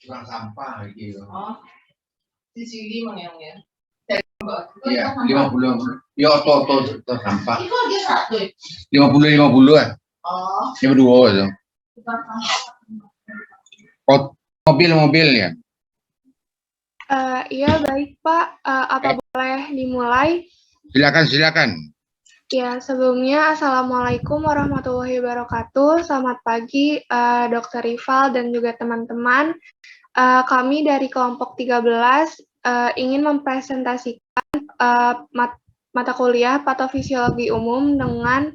Tukang sampah gitu. Oh. Di sini Mang Yang ya. Iya, 50. Ya oto sampah. Itu dia satu. 50 kan. Oh. Ini berdua itu. Mobil ya. Iya baik Pak, apa boleh dimulai? Silakan. Ya sebelumnya Assalamualaikum warahmatullahi wabarakatuh. Selamat pagi Dr. Rival dan juga teman-teman. Kami dari kelompok 13 ingin mempresentasikan mata kuliah patofisiologi umum dengan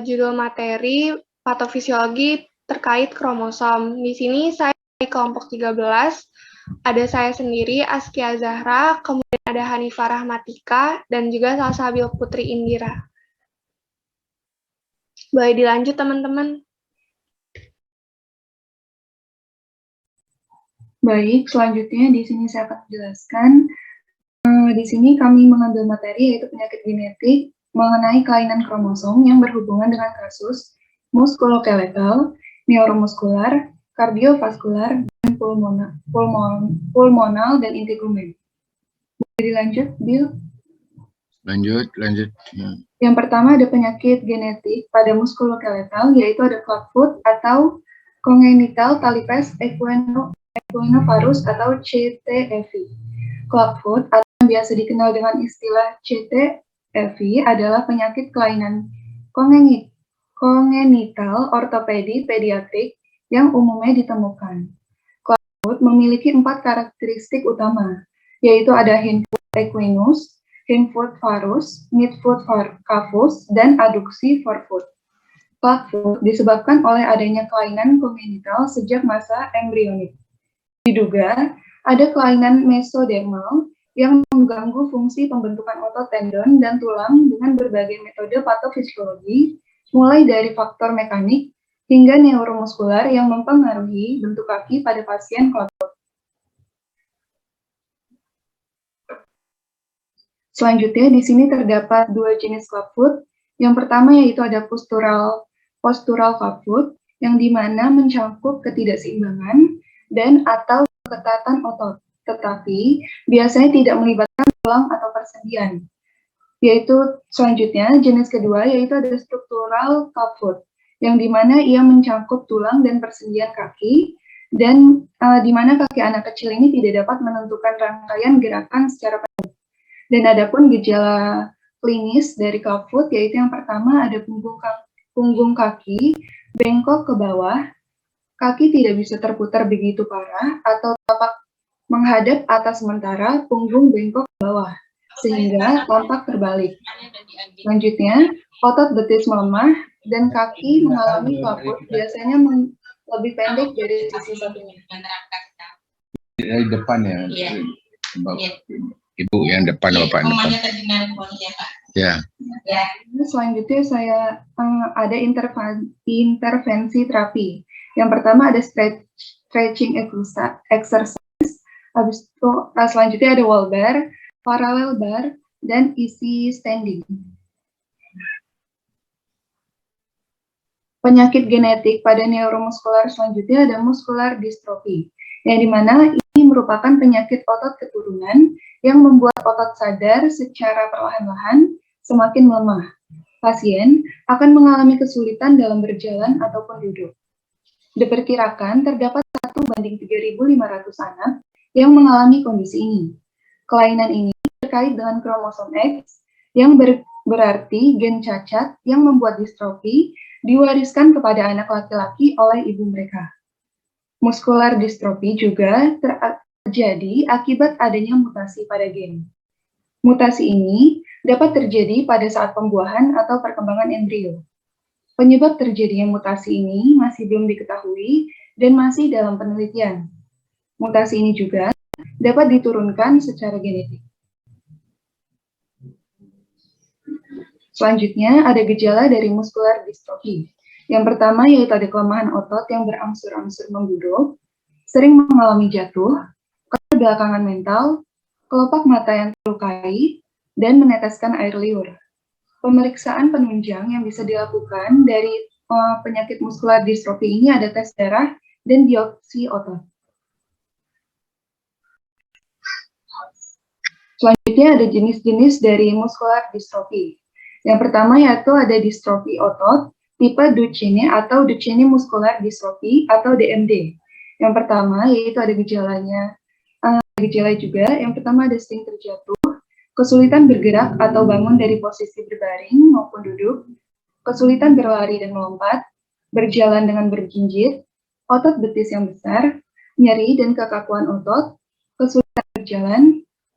judul materi patofisiologi terkait kromosom. Di sini saya dari kelompok 13, ada saya sendiri, Askia Zahra, kemudian ada Hanifah Rahmatika, dan juga Salsabil Putri Indira. Boleh dilanjut, teman-teman? Baik, selanjutnya di sini saya akan menjelaskan. Di sini kami mengambil materi yaitu penyakit genetik mengenai kelainan kromosom yang berhubungan dengan kasus muskuloskeletal, neuromuskular, kardiovaskular, dan pulmonal dan integumen. Boleh dilanjut, Bill? Lanjut. Yang pertama ada penyakit genetik pada muskuloskeletal, yaitu ada clubfoot atau congenital talipes equinovarus atau CTEV. Clubfoot atau yang biasa dikenal dengan istilah CTEV adalah penyakit kelainan kongenital ortopedi pediatrik yang umumnya ditemukan. Clubfoot memiliki 4 karakteristik utama, yaitu ada hindfoot equinus, hindfoot varus, midfoot cavus, dan aduksi forefoot. Clubfoot disebabkan oleh adanya kelainan kongenital sejak masa embrionik. Diduga ada kelainan mesodermal yang mengganggu fungsi pembentukan otot, tendon, dan tulang dengan berbagai metode patofisiologi, mulai dari faktor mekanik hingga neuromuskular yang mempengaruhi bentuk kaki pada pasien clubfoot. Selanjutnya, di sini terdapat 2 jenis clubfoot. Yang pertama yaitu ada postural clubfoot, yang dimana mencakup ketidakseimbangan dan atau keketatan otot, tetapi biasanya tidak melibatkan tulang atau persendian. Yaitu selanjutnya, jenis kedua yaitu ada struktural clubfoot, yang dimana ia mencakup tulang dan persendian kaki, dan dimana kaki anak kecil ini tidak dapat menentukan rangkaian gerakan secara penuh. Dan adapun gejala klinis dari clubfoot yaitu yang pertama ada punggung kaki bengkok ke bawah, kaki tidak bisa terputar begitu parah atau tampak menghadap atas sementara punggung bengkok ke bawah, sehingga tampak terbalik. Selanjutnya, otot betis melemah dan kaki mengalami clubfoot biasanya lebih pendek dari sisi satunya. Dari depan ya. Ibu yang depan, Bapak depan. Ya. Selanjutnya saya ada intervensi terapi. Yang pertama ada stretching exercise. Habis itu selanjutnya ada wall bar, parallel bar, dan easy standing. Penyakit genetik pada neuromuskular selanjutnya ada muscular dystrophy, yang dimana ini merupakan penyakit otot keturunan yang membuat otot sadar secara perlahan-lahan semakin melemah. Pasien akan mengalami kesulitan dalam berjalan ataupun duduk. Diperkirakan terdapat 1:3.500 anak yang mengalami kondisi ini. Kelainan ini terkait dengan kromosom X yang berarti gen cacat yang membuat distrofi diwariskan kepada anak laki-laki oleh ibu mereka. Muscular dystrophy juga terjadi akibat adanya mutasi pada gen. Mutasi ini dapat terjadi pada saat pembuahan atau perkembangan embrio. Penyebab terjadinya mutasi ini masih belum diketahui dan masih dalam penelitian. Mutasi ini juga dapat diturunkan secara genetik. Selanjutnya ada gejala dari muscular dystrophy. Yang pertama yaitu ada kelemahan otot yang berangsur-angsur memburuk, sering mengalami jatuh, keterbelakangan mental, kelopak mata yang terlukai, dan meneteskan air liur. Pemeriksaan penunjang yang bisa dilakukan dari penyakit muskular distrofi ini ada tes darah dan biopsi otot. Selanjutnya ada jenis-jenis dari muskular distrofi. Yang pertama yaitu ada distrofi otot, tipe Duchenne atau Duchenne muskular distrofi atau DMD. Yang pertama yaitu ada gejalanya, gejala juga. Yang pertama ada sering terjatuh, kesulitan bergerak atau bangun dari posisi berbaring maupun duduk, kesulitan berlari dan melompat, berjalan dengan berjinjit, otot betis yang besar, nyeri dan kekakuan otot, kesulitan berjalan,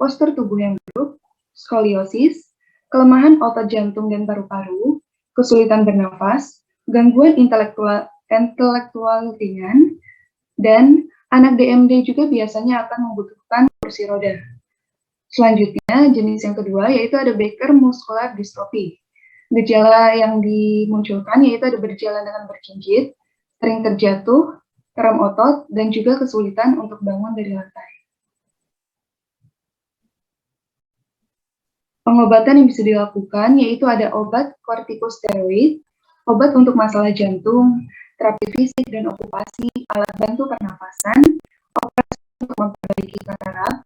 postur tubuh yang buruk, skoliosis, kelemahan otot jantung dan paru-paru, kesulitan bernafas, gangguan intelektual ringan, dan anak DMD juga biasanya akan membutuhkan kursi roda. Selanjutnya, jenis yang kedua yaitu ada Becker muscular dystrophy. Gejala yang dimunculkan yaitu ada berjalan dengan berjinjit, sering terjatuh, kram otot, dan juga kesulitan untuk bangun dari lantai. Pengobatan yang bisa dilakukan yaitu ada obat kortikosteroid, obat untuk masalah jantung, terapi fisik dan okupasi, alat bantu pernafasan, operasi untuk memperbaiki katarak,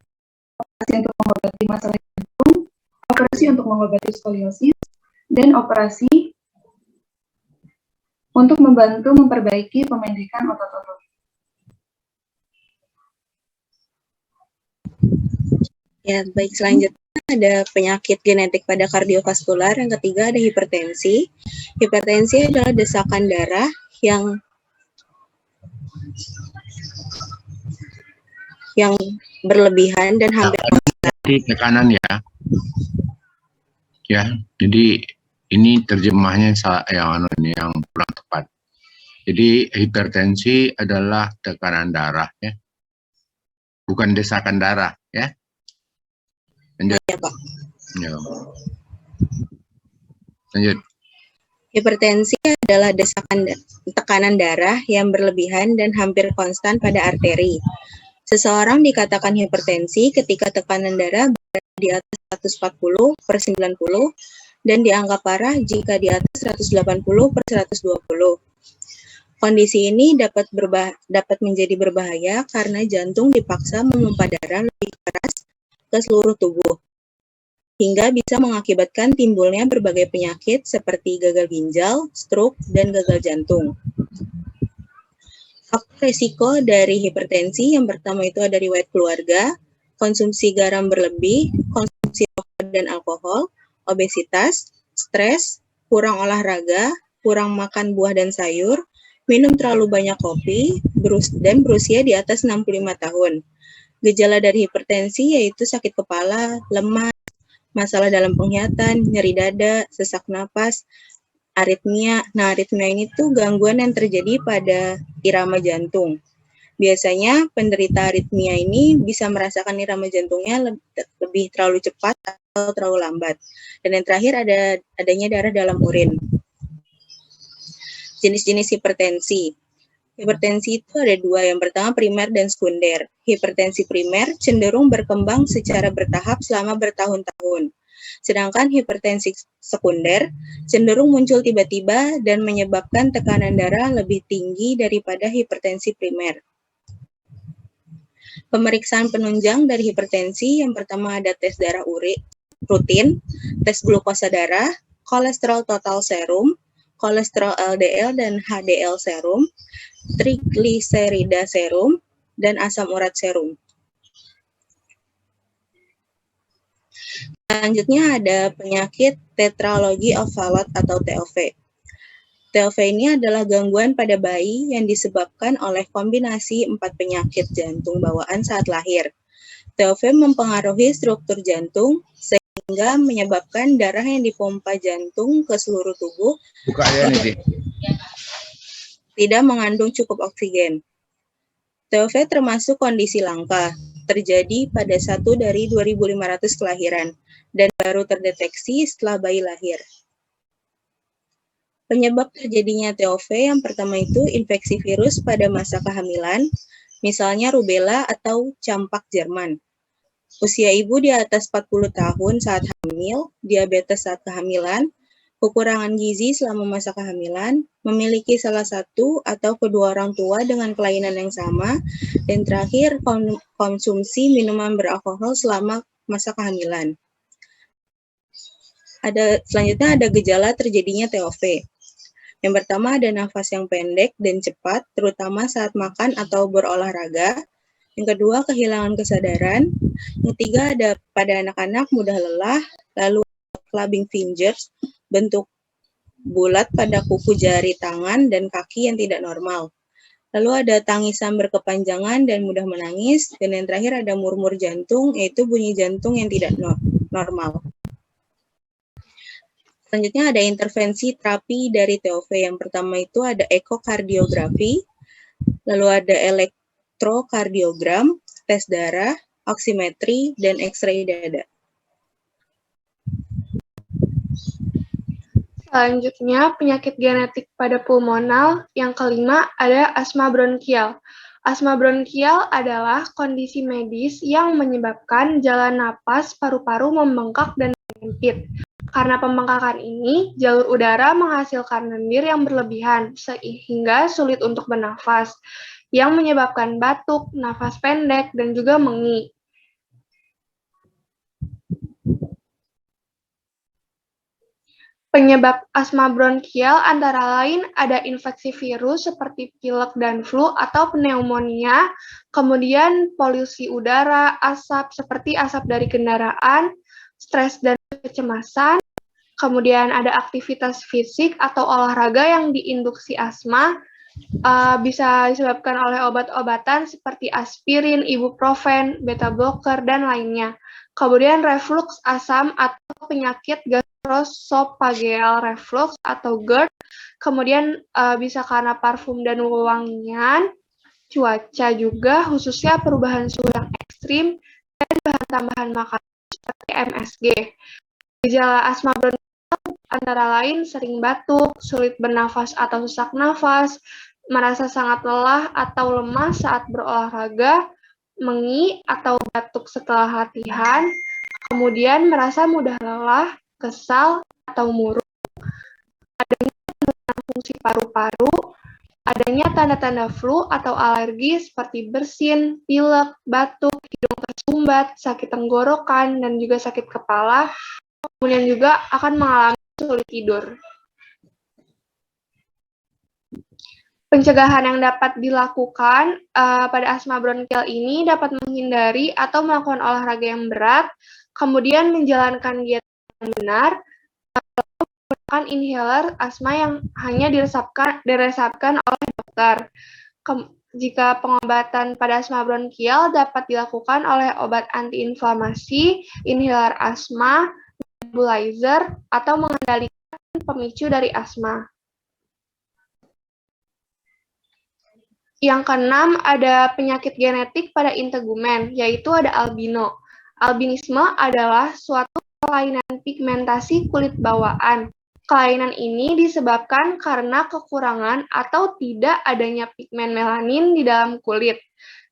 operasi untuk mengobati masalah jantung, operasi untuk mengobati skoliosis, dan operasi untuk membantu memperbaiki pemendekan otot-otot. Ya, baik, selanjutnya ada penyakit genetik pada kardiovaskular. Yang ketiga ada hipertensi. Hipertensi adalah desakan darah yang berlebihan dan hampir tekanan ya. Ya, jadi ini terjemahnya yang kurang tepat. Jadi hipertensi adalah tekanan darah ya. Bukan desakan darah ya. Lanjut. Ya, Pak. Ya. Lanjut. Hipertensi adalah tekanan darah yang berlebihan dan hampir konstan pada arteri. Seseorang dikatakan hipertensi ketika tekanan darah berada di atas 140/90 dan dianggap parah jika di atas 180/120. Kondisi ini dapat menjadi berbahaya karena jantung dipaksa memompa darah lebih keras ke seluruh tubuh, hingga bisa mengakibatkan timbulnya berbagai penyakit seperti gagal ginjal, stroke, dan gagal jantung. Faktor risiko dari hipertensi yang pertama itu ada riwayat keluarga, konsumsi garam berlebih, konsumsi rokok dan alkohol, obesitas, stres, kurang olahraga, kurang makan buah dan sayur, minum terlalu banyak kopi, dan berusia di atas 65 tahun. Gejala dari hipertensi yaitu sakit kepala, lemas, masalah dalam penglihatan, nyeri dada, sesak napas, aritmia. Nah, aritmia ini tuh gangguan yang terjadi pada irama jantung. Biasanya penderita aritmia ini bisa merasakan irama jantungnya lebih terlalu cepat atau terlalu lambat. Dan yang terakhir adanya darah dalam urin. Jenis-jenis hipertensi. Hipertensi itu ada dua, yang pertama primer dan sekunder. Hipertensi primer cenderung berkembang secara bertahap selama bertahun-tahun. Sedangkan hipertensi sekunder cenderung muncul tiba-tiba dan menyebabkan tekanan darah lebih tinggi daripada hipertensi primer. Pemeriksaan penunjang dari hipertensi yang pertama ada tes darah rutin, tes glukosa darah, kolesterol total serum, kolesterol LDL dan HDL serum, trigliserida serum, dan asam urat serum. Selanjutnya ada penyakit tetralogy of Fallot atau TOV. TOV ini adalah gangguan pada bayi yang disebabkan oleh kombinasi 4 penyakit jantung bawaan saat lahir. TOV mempengaruhi struktur jantung sehingga menyebabkan darah yang dipompa jantung ke seluruh tubuh tidak mengandung cukup oksigen. TOV termasuk kondisi langka, terjadi pada 1 dari 2.500 kelahiran, dan baru terdeteksi setelah bayi lahir. Penyebab terjadinya TOV yang pertama itu infeksi virus pada masa kehamilan, misalnya rubella atau campak Jerman. Usia ibu di atas 40 tahun saat hamil, diabetes saat kehamilan, kekurangan gizi selama masa kehamilan, memiliki salah satu atau kedua orang tua dengan kelainan yang sama, dan terakhir konsumsi minuman beralkohol selama masa kehamilan. Selanjutnya ada gejala terjadinya TOV. Yang pertama ada nafas yang pendek dan cepat, terutama saat makan atau berolahraga. Yang kedua, kehilangan kesadaran. Yang ketiga, ada pada anak-anak mudah lelah, lalu clubbing fingers, bentuk bulat pada kuku jari tangan dan kaki yang tidak normal. Lalu ada tangisan berkepanjangan dan mudah menangis. Dan yang terakhir ada murmur jantung, yaitu bunyi jantung yang tidak normal. Selanjutnya ada intervensi terapi dari TOV. Yang pertama itu ada ekokardiografi, lalu ada elektrokardiogram, tes darah, oksimetri, dan X-ray dada. Selanjutnya, penyakit genetik pada pulmonal. Yang kelima, ada asma bronkial. Asma bronkial adalah kondisi medis yang menyebabkan jalan napas paru-paru membengkak dan menyempit. Karena pembengkakan ini, jalur udara menghasilkan lendir yang berlebihan, sehingga sulit untuk bernafas, yang menyebabkan batuk, nafas pendek, dan juga mengi. Penyebab asma bronkial antara lain ada infeksi virus seperti pilek dan flu atau pneumonia, kemudian polusi udara, asap seperti asap dari kendaraan, stres dan kecemasan, kemudian ada aktivitas fisik atau olahraga yang diinduksi asma, bisa disebabkan oleh obat-obatan seperti aspirin, ibuprofen, beta blocker, dan lainnya. Kemudian reflux asam atau penyakit gastroesophageal reflux atau GERD, kemudian bisa karena parfum dan wewangian, cuaca juga, khususnya perubahan suhu yang ekstrim, dan bahan tambahan makanan seperti MSG. Gejala asma bronkial antara lain sering batuk, sulit bernafas atau sesak nafas, merasa sangat lelah atau lemah saat berolahraga, mengi atau batuk setelah latihan, kemudian merasa mudah lelah, kesal, atau murung, adanya penurunan fungsi paru-paru, adanya tanda-tanda flu atau alergi seperti bersin, pilek, batuk, hidung tersumbat, sakit tenggorokan, dan juga sakit kepala, kemudian juga akan mengalami sulit tidur. Pencegahan yang dapat dilakukan pada asma bronkial ini dapat menghindari atau melakukan olahraga yang berat, kemudian menjalankan diet yang benar, menggunakan inhaler asma yang hanya diresepkan oleh dokter. Jika pengobatan pada asma bronkial dapat dilakukan oleh obat antiinflamasi, inhaler asma, nebulizer, atau mengendalikan pemicu dari asma. Yang keenam, ada penyakit genetik pada integumen, yaitu ada albino. Albinisme adalah suatu kelainan pigmentasi kulit bawaan. Kelainan ini disebabkan karena kekurangan atau tidak adanya pigmen melanin di dalam kulit.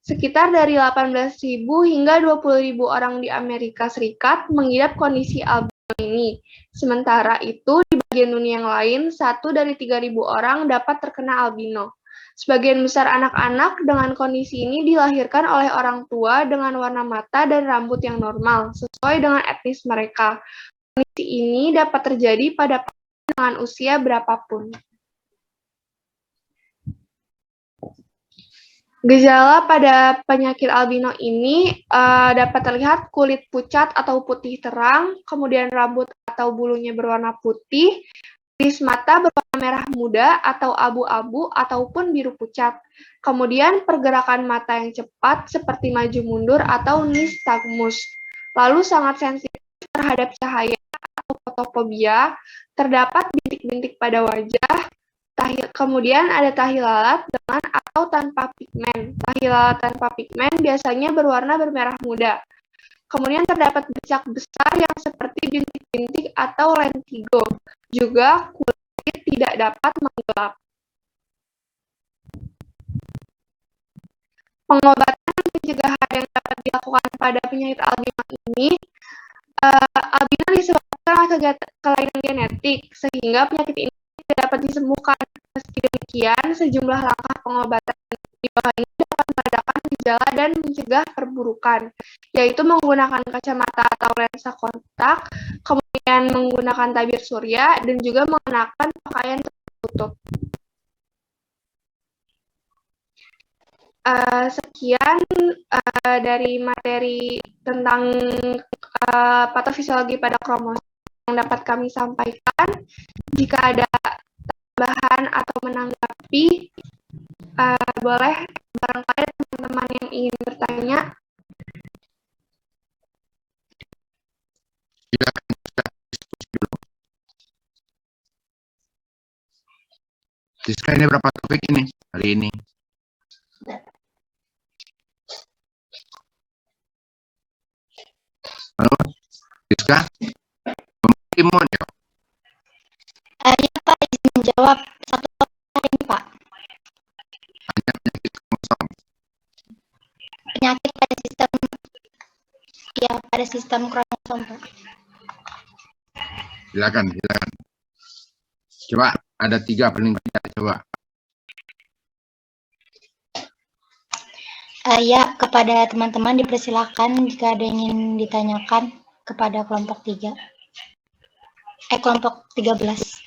Sekitar dari 18.000 hingga 20.000 orang di Amerika Serikat mengidap kondisi albino ini. Sementara itu, di bagian dunia yang lain, 1 dari 3.000 orang dapat terkena albino. Sebagian besar anak-anak dengan kondisi ini dilahirkan oleh orang tua dengan warna mata dan rambut yang normal, sesuai dengan etnis mereka. Kondisi ini dapat terjadi pada dengan usia berapapun. Gejala pada penyakit albino ini dapat terlihat kulit pucat atau putih terang, kemudian rambut atau bulunya berwarna putih, iris mata berwarna merah muda atau abu-abu ataupun biru pucat. Kemudian pergerakan mata yang cepat seperti maju mundur atau nystagmus. Lalu sangat sensitif terhadap cahaya atau fotofobia, terdapat bintik-bintik pada wajah. Kemudian ada tahi lalat dengan atau tanpa pigmen. Tahi lalat tanpa pigmen biasanya berwarna bermerah muda. Kemudian terdapat bercak besar yang seperti bintik-bintik atau lentigo. Juga kulit tidak dapat menggelap. Pengobatan pencegahan yang dapat dilakukan pada penyakit albino ini, albino disebabkan bukanlah kelainan genetik, sehingga penyakit ini tidak dapat disembuhkan. Meski demikian, sejumlah langkah pengobatan di bawah ini dapat meredakan gejala dan mencegah perburukan, yaitu menggunakan kacamata atau lensa kontak, kemudian menggunakan tabir surya, dan juga mengenakan pakaian tertutup. Sekian dari materi tentang patofisiologi pada kromosom yang dapat kami sampaikan. Jika ada tambahan atau menanggapi, boleh barangkali teman-teman yang ingin bertanya. Siska, ini berapa topik ini hari ini? Halo, Siska? Timun ya? Iya Pak, izin menjawab satu hari ini Pak. Hanya penyakit kromosom. Penyakit pada sistem kromosom Pak. Silakan. Coba ada 3 paling tidak, coba. Ya, kepada teman-teman dipersilakan jika ada yang ingin ditanyakan kepada kelompok 3. Kelompok 13.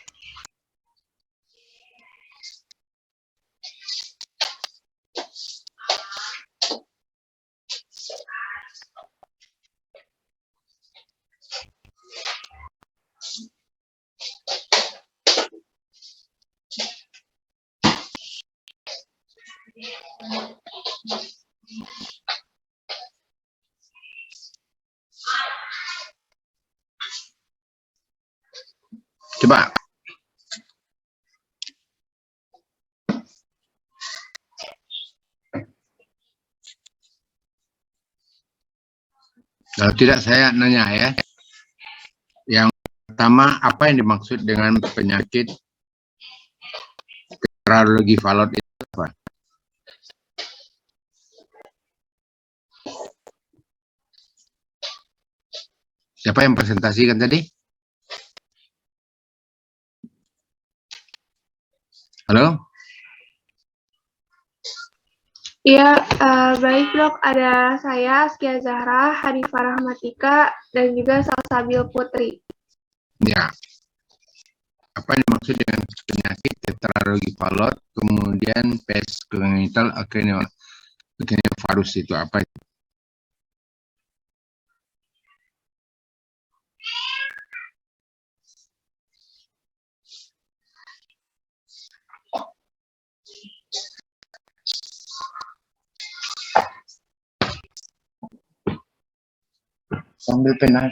Coba. Kalau tidak saya nanya ya. Yang pertama, apa yang dimaksud dengan penyakit tetralogi Fallot itu apa? Siapa yang presentasikan tadi? Halo? Iya, baik Dok. Ada saya, Askia Zahra, Hanifah Rahmatika, dan juga Salsabil Putri. Ya. Apa yang dimaksud dengan penyakit tetralogi Fallot, kemudian pes congenital acrenovarus itu apa? Sambil pena.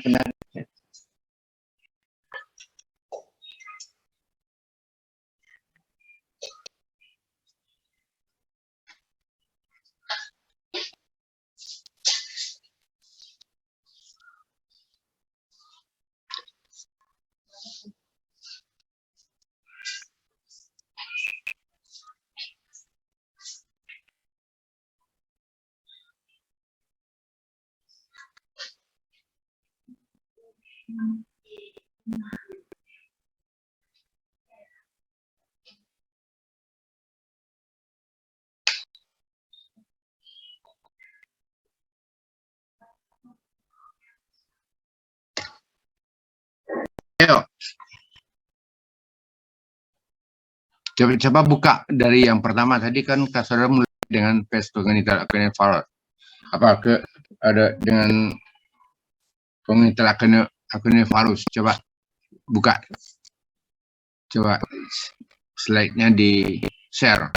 Ayo. Coba buka dari yang pertama tadi kan kasar mulai dengan pes congenital acrenovarus. Apa ada dengan congenital acrenovarus? Coba buka. Coba slide-nya di share.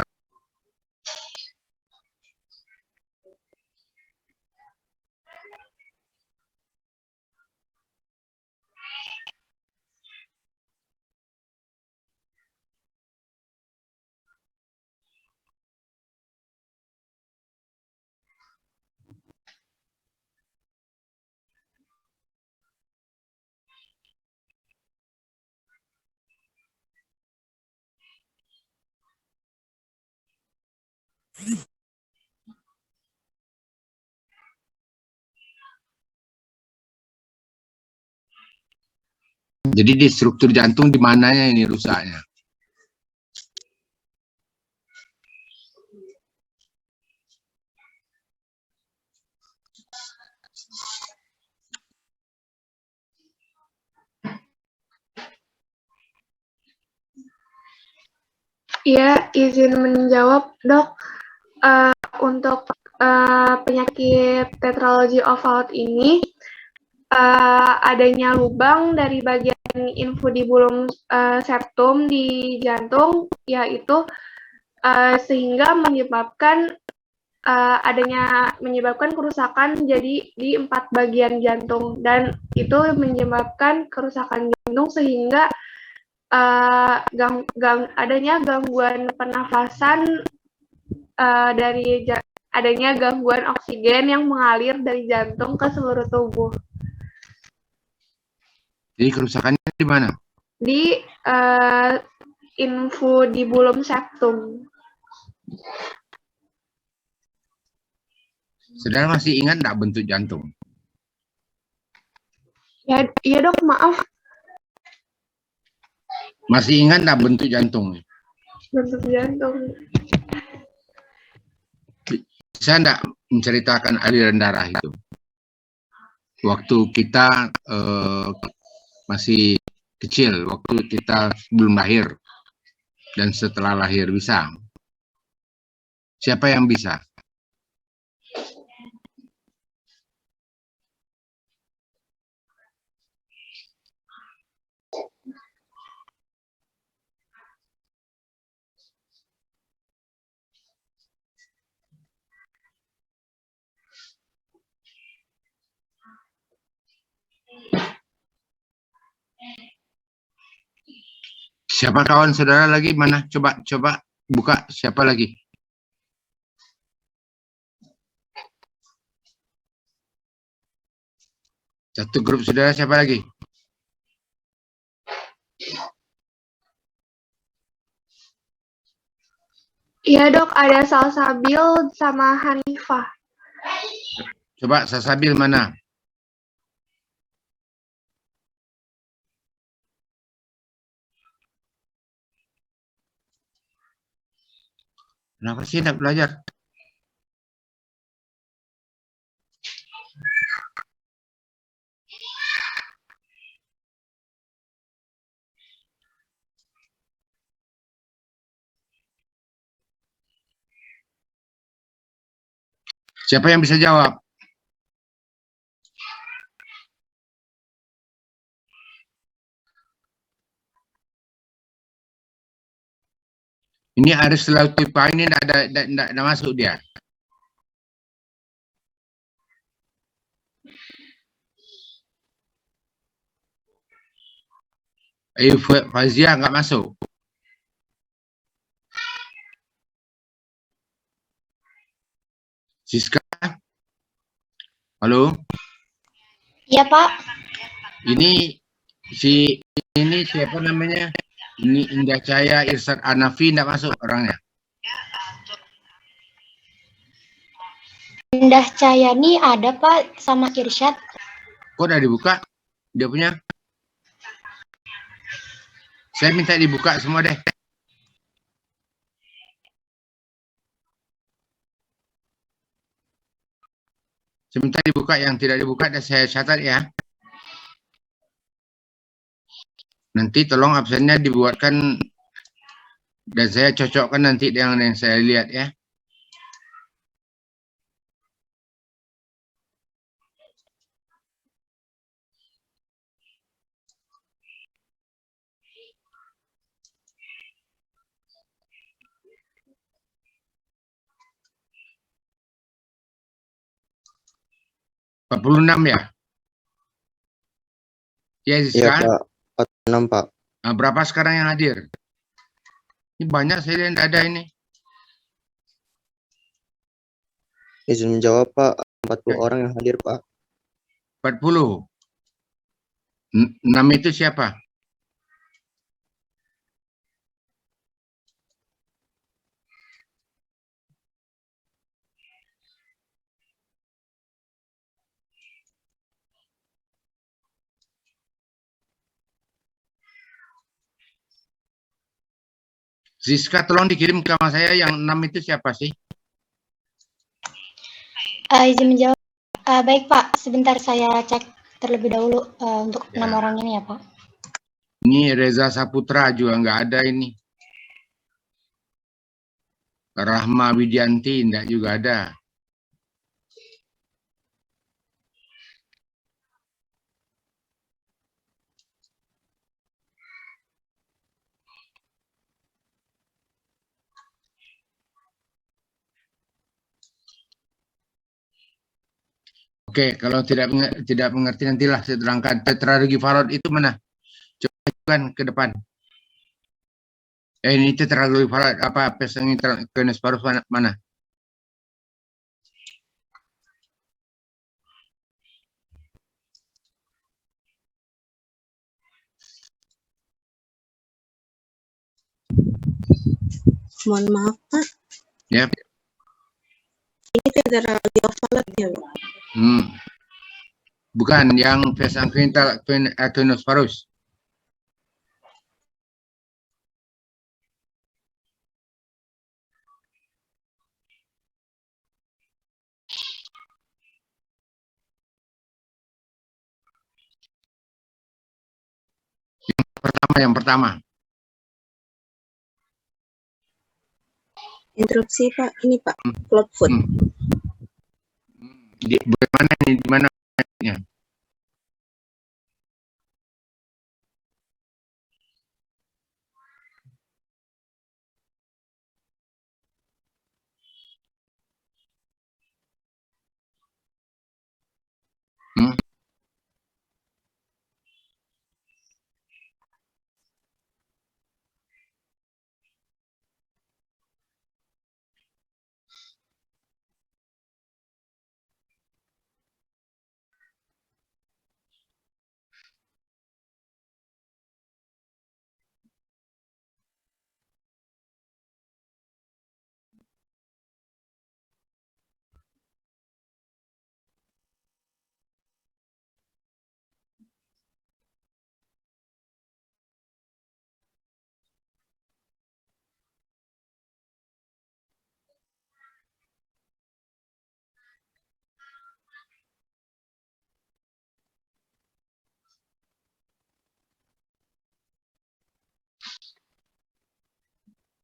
Jadi di struktur jantung di mananya ini rusaknya? Iya, izin menjawab, Dok. Untuk penyakit tetralogy of Fallot ini, adanya lubang dari bagian infundibulum septum di jantung, yaitu sehingga menyebabkan kerusakan jadi di 4 bagian jantung, dan itu menyebabkan kerusakan jantung sehingga adanya gangguan pernafasan adanya gangguan oksigen yang mengalir dari jantung ke seluruh tubuh. Jadi kerusakannya di mana? Di infundibulum septum. Saudara masih ingat enggak bentuk jantung? Ya, iya Dok, maaf. Masih ingat enggak bentuk jantung? Bentuk jantung. Bisa enggak menceritakan aliran darah itu? Waktu kita masih kecil, waktu kita belum lahir dan setelah lahir, bisa? Siapa yang bisa? Siapa kawan saudara lagi? Mana? Coba buka, siapa lagi? Satu grup saudara, siapa lagi? Iya Dok, ada Salsabil sama Hanifah. Coba Salsabil mana? Kenapa sih tidak belajar? Siapa yang bisa jawab? Ini Aris Lautipa ini tidak masuk dia. Ayu Fazia nggak masuk. Siska, halo. Iya Pak. Ini siapa namanya? Ini Indah Cahaya Irsad Anafi tidak masuk orangnya. Indah Cahyani ada Pak sama Irsyad. Kok udah dibuka? Dia punya? Saya minta dibuka semua deh. Sebentar dibuka, yang tidak dibuka dan saya catat ya. Nanti tolong absennya dibuatkan dan saya cocokkan nanti dengan yang saya lihat ya. (46) ya? Ya, Siska? Iya Pak, 46 Pak. Nah, berapa sekarang yang hadir? Ini banyak saya yang tidak ada ini. Izin menjawab Pak, 40 orang yang hadir Pak. 40. 6 itu siapa? Ziska, tolong dikirim ke saya yang 6 itu siapa sih? Izin menjawab. Baik Pak, sebentar saya cek terlebih dahulu untuk 6 orang ini ya Pak. Ini Reza Saputra juga nggak ada ini. Rahma Widianti enggak juga ada. Oke, kalau tidak mengerti nantilah saya terangkan. Tetrahydrogifarot itu mana? Coba kan ke depan. Ini tetrahydrogifarot apa? Pesangitranusparus mana? Mohon maaf Pak, Ya. ini tetrahydrogifarot ya Pak. Bukan yang pesangitranusparus. Yang pertama. Interupsi Pak, ini Pak, Clubfoot. Bagaimana ini? Di mana?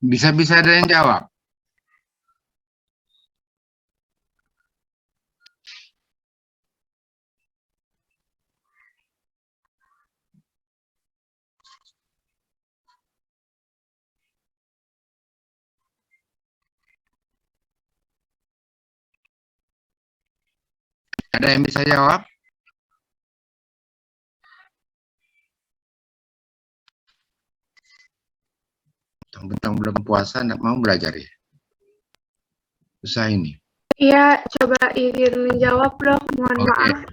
Bisa-bisa ada yang jawab. Ada yang bisa jawab? Bentang belum puasa, nggak mau belajar ya? Susah ini. Iya, coba izin menjawab dok. Mohon maaf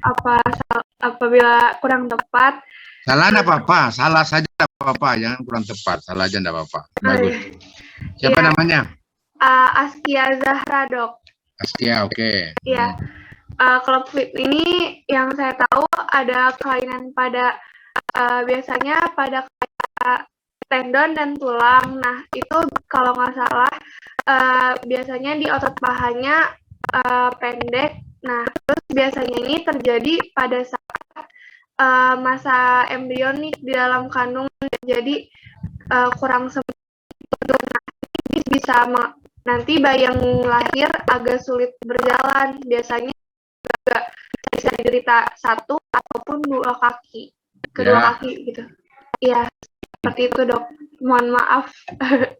apabila kurang tepat. Salah enggak apa-apa, salah saja enggak apa-apa, jangan kurang tepat, salah aja enggak apa-apa. Bagus. Siapa namanya? Askia Zahra dok. Askia, oke. Iya. Clubfoot ini yang saya tahu ada kelainan pada biasanya pada tendon dan tulang. Nah, itu kalau nggak salah biasanya di otot pahanya pendek. Nah, terus biasanya ini terjadi pada saat masa embrionik di dalam kandungan. Jadi kurang sempurna. Nah, ini bisa nanti bayi yang lahir agak sulit berjalan. Biasanya juga bisa diderita satu ataupun dua kaki, kedua kaki gitu. Iya, seperti itu dok. Mohon maaf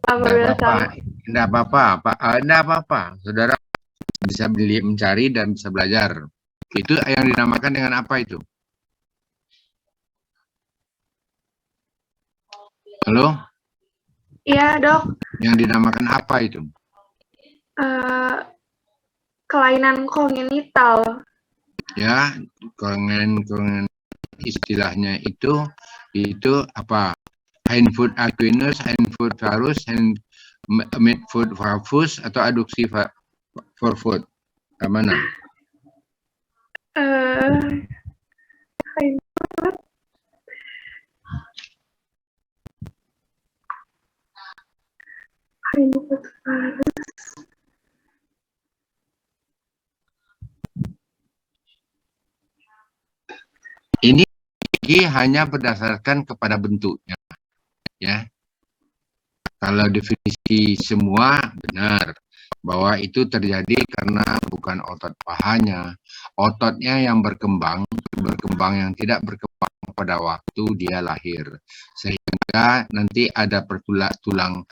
apabila salah. Enggak apa-apa. Saudara bisa mencari dan bisa belajar. Itu yang dinamakan dengan apa itu? Halo? Iya dok. Yang dinamakan apa itu? Kelainan kongenital. Ya, kongenital istilahnya itu apa? Hindfoot equinus, hindfoot varus, midfoot valvus atau aduksi forefoot. Mana? Ini hanya berdasarkan kepada bentuknya, ya. Kalau definisi semua benar bahwa itu terjadi karena bukan otot pahanya, ototnya yang berkembang yang tidak berkembang pada waktu dia lahir, sehingga nanti ada tulang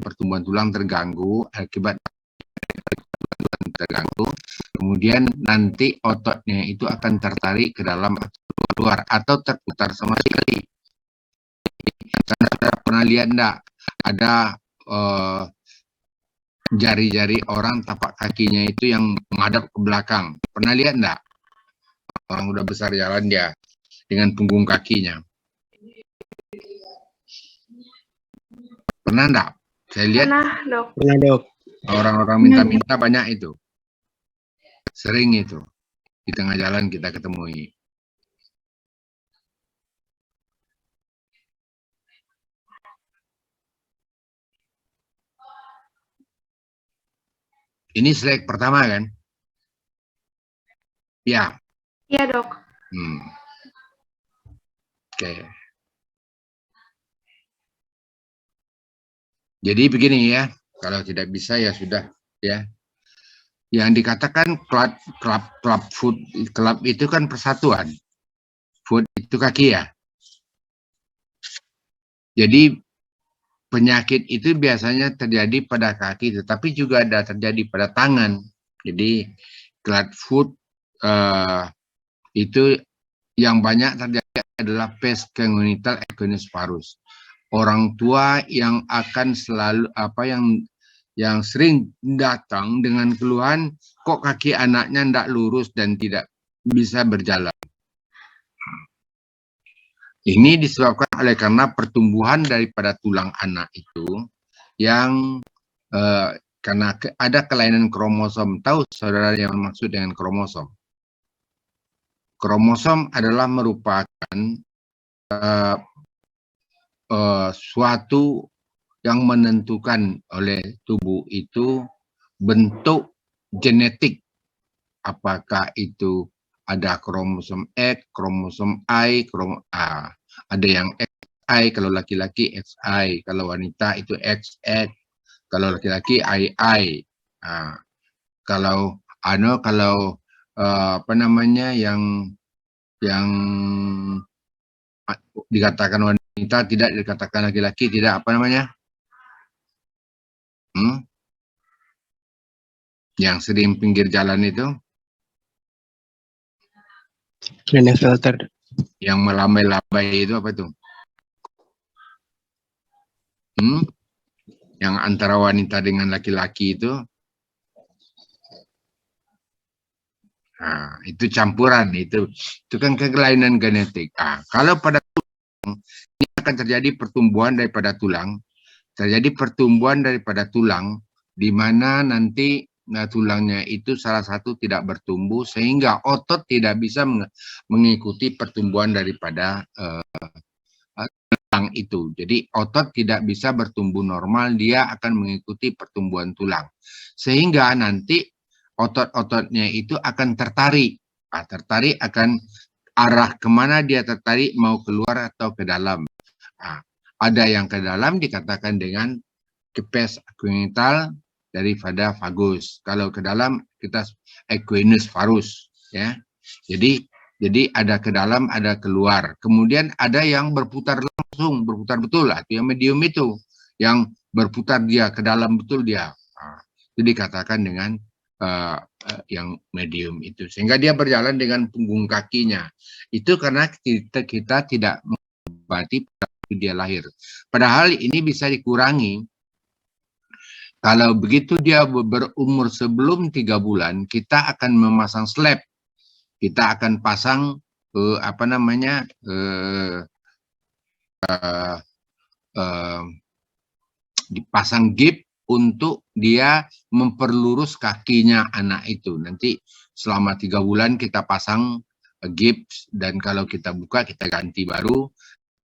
pertumbuhan tulang terganggu akibat terganggu, kemudian nanti ototnya itu akan tertarik ke dalam atau keluar atau terputar sama sekali. Anda pernah lihat enggak ada jari-jari orang tapak kakinya itu yang menghadap ke belakang? Pernah lihat enggak? Orang udah besar jalan dia dengan punggung kakinya. Pernah enggak? Saya lihat. Pernah, Dok. Pernah, Dok. Orang-orang minta-minta banyak itu. Sering itu. Di tengah jalan kita ketemui. Ini slide pertama kan? Ya. Iya, Dok. Oke. Jadi begini ya, kalau tidak bisa ya sudah ya. Yang dikatakan club itu kan persatuan. Foot itu kaki ya. Jadi penyakit itu biasanya terjadi pada kaki, tetapi juga ada terjadi pada tangan. Jadi club foot itu yang banyak terjadi adalah pes congenital equinus varus. Orang tua yang akan selalu yang sering datang dengan keluhan kok kaki anaknya tidak lurus dan tidak bisa berjalan. Ini disebabkan oleh karena pertumbuhan daripada tulang anak itu yang karena ada kelainan kromosom. Tahu saudara yang maksud dengan kromosom? Kromosom adalah merupakan suatu yang menentukan oleh tubuh itu bentuk genetik. Apakah itu ada kromosom X, kromosom Y, ada yang XY, kalau laki-laki XY, kalau wanita itu XX, kalau laki-laki II. Kalau yang dikatakan wanita tidak dikatakan laki-laki, tidak yang sering pinggir jalan itu, Klinefelter. yang melambai-lambai itu apa itu? Yang antara wanita dengan laki-laki itu, itu campuran, itu kan kelainan genetik. Kalau pada tulang, ini akan terjadi pertumbuhan daripada tulang, di mana nanti tulangnya itu salah satu tidak bertumbuh sehingga otot tidak bisa mengikuti pertumbuhan daripada tulang itu. Jadi otot tidak bisa bertumbuh normal, dia akan mengikuti pertumbuhan tulang. Sehingga nanti otot-ototnya itu akan tertarik. Tertarik akan arah kemana dia tertarik, mau keluar atau ke dalam. Ada yang ke dalam dikatakan dengan pes congenital daripada vagus. Kalau ke dalam kita equinus varus, ya. Jadi ada ke dalam, ada keluar. Kemudian ada yang berputar langsung, berputar betul, atau yang medium itu, yang berputar dia ke dalam betul dia. Itu dikatakan dengan yang medium itu, sehingga dia berjalan dengan punggung kakinya. Itu karena kita tidak mengobati dia lahir. Padahal ini bisa dikurangi. Kalau begitu dia berumur sebelum 3 bulan, kita akan memasang slab. Kita akan pasang dipasang gip untuk dia memperlurus kakinya anak itu. Nanti selama 3 bulan kita pasang gips, dan kalau kita buka kita ganti baru,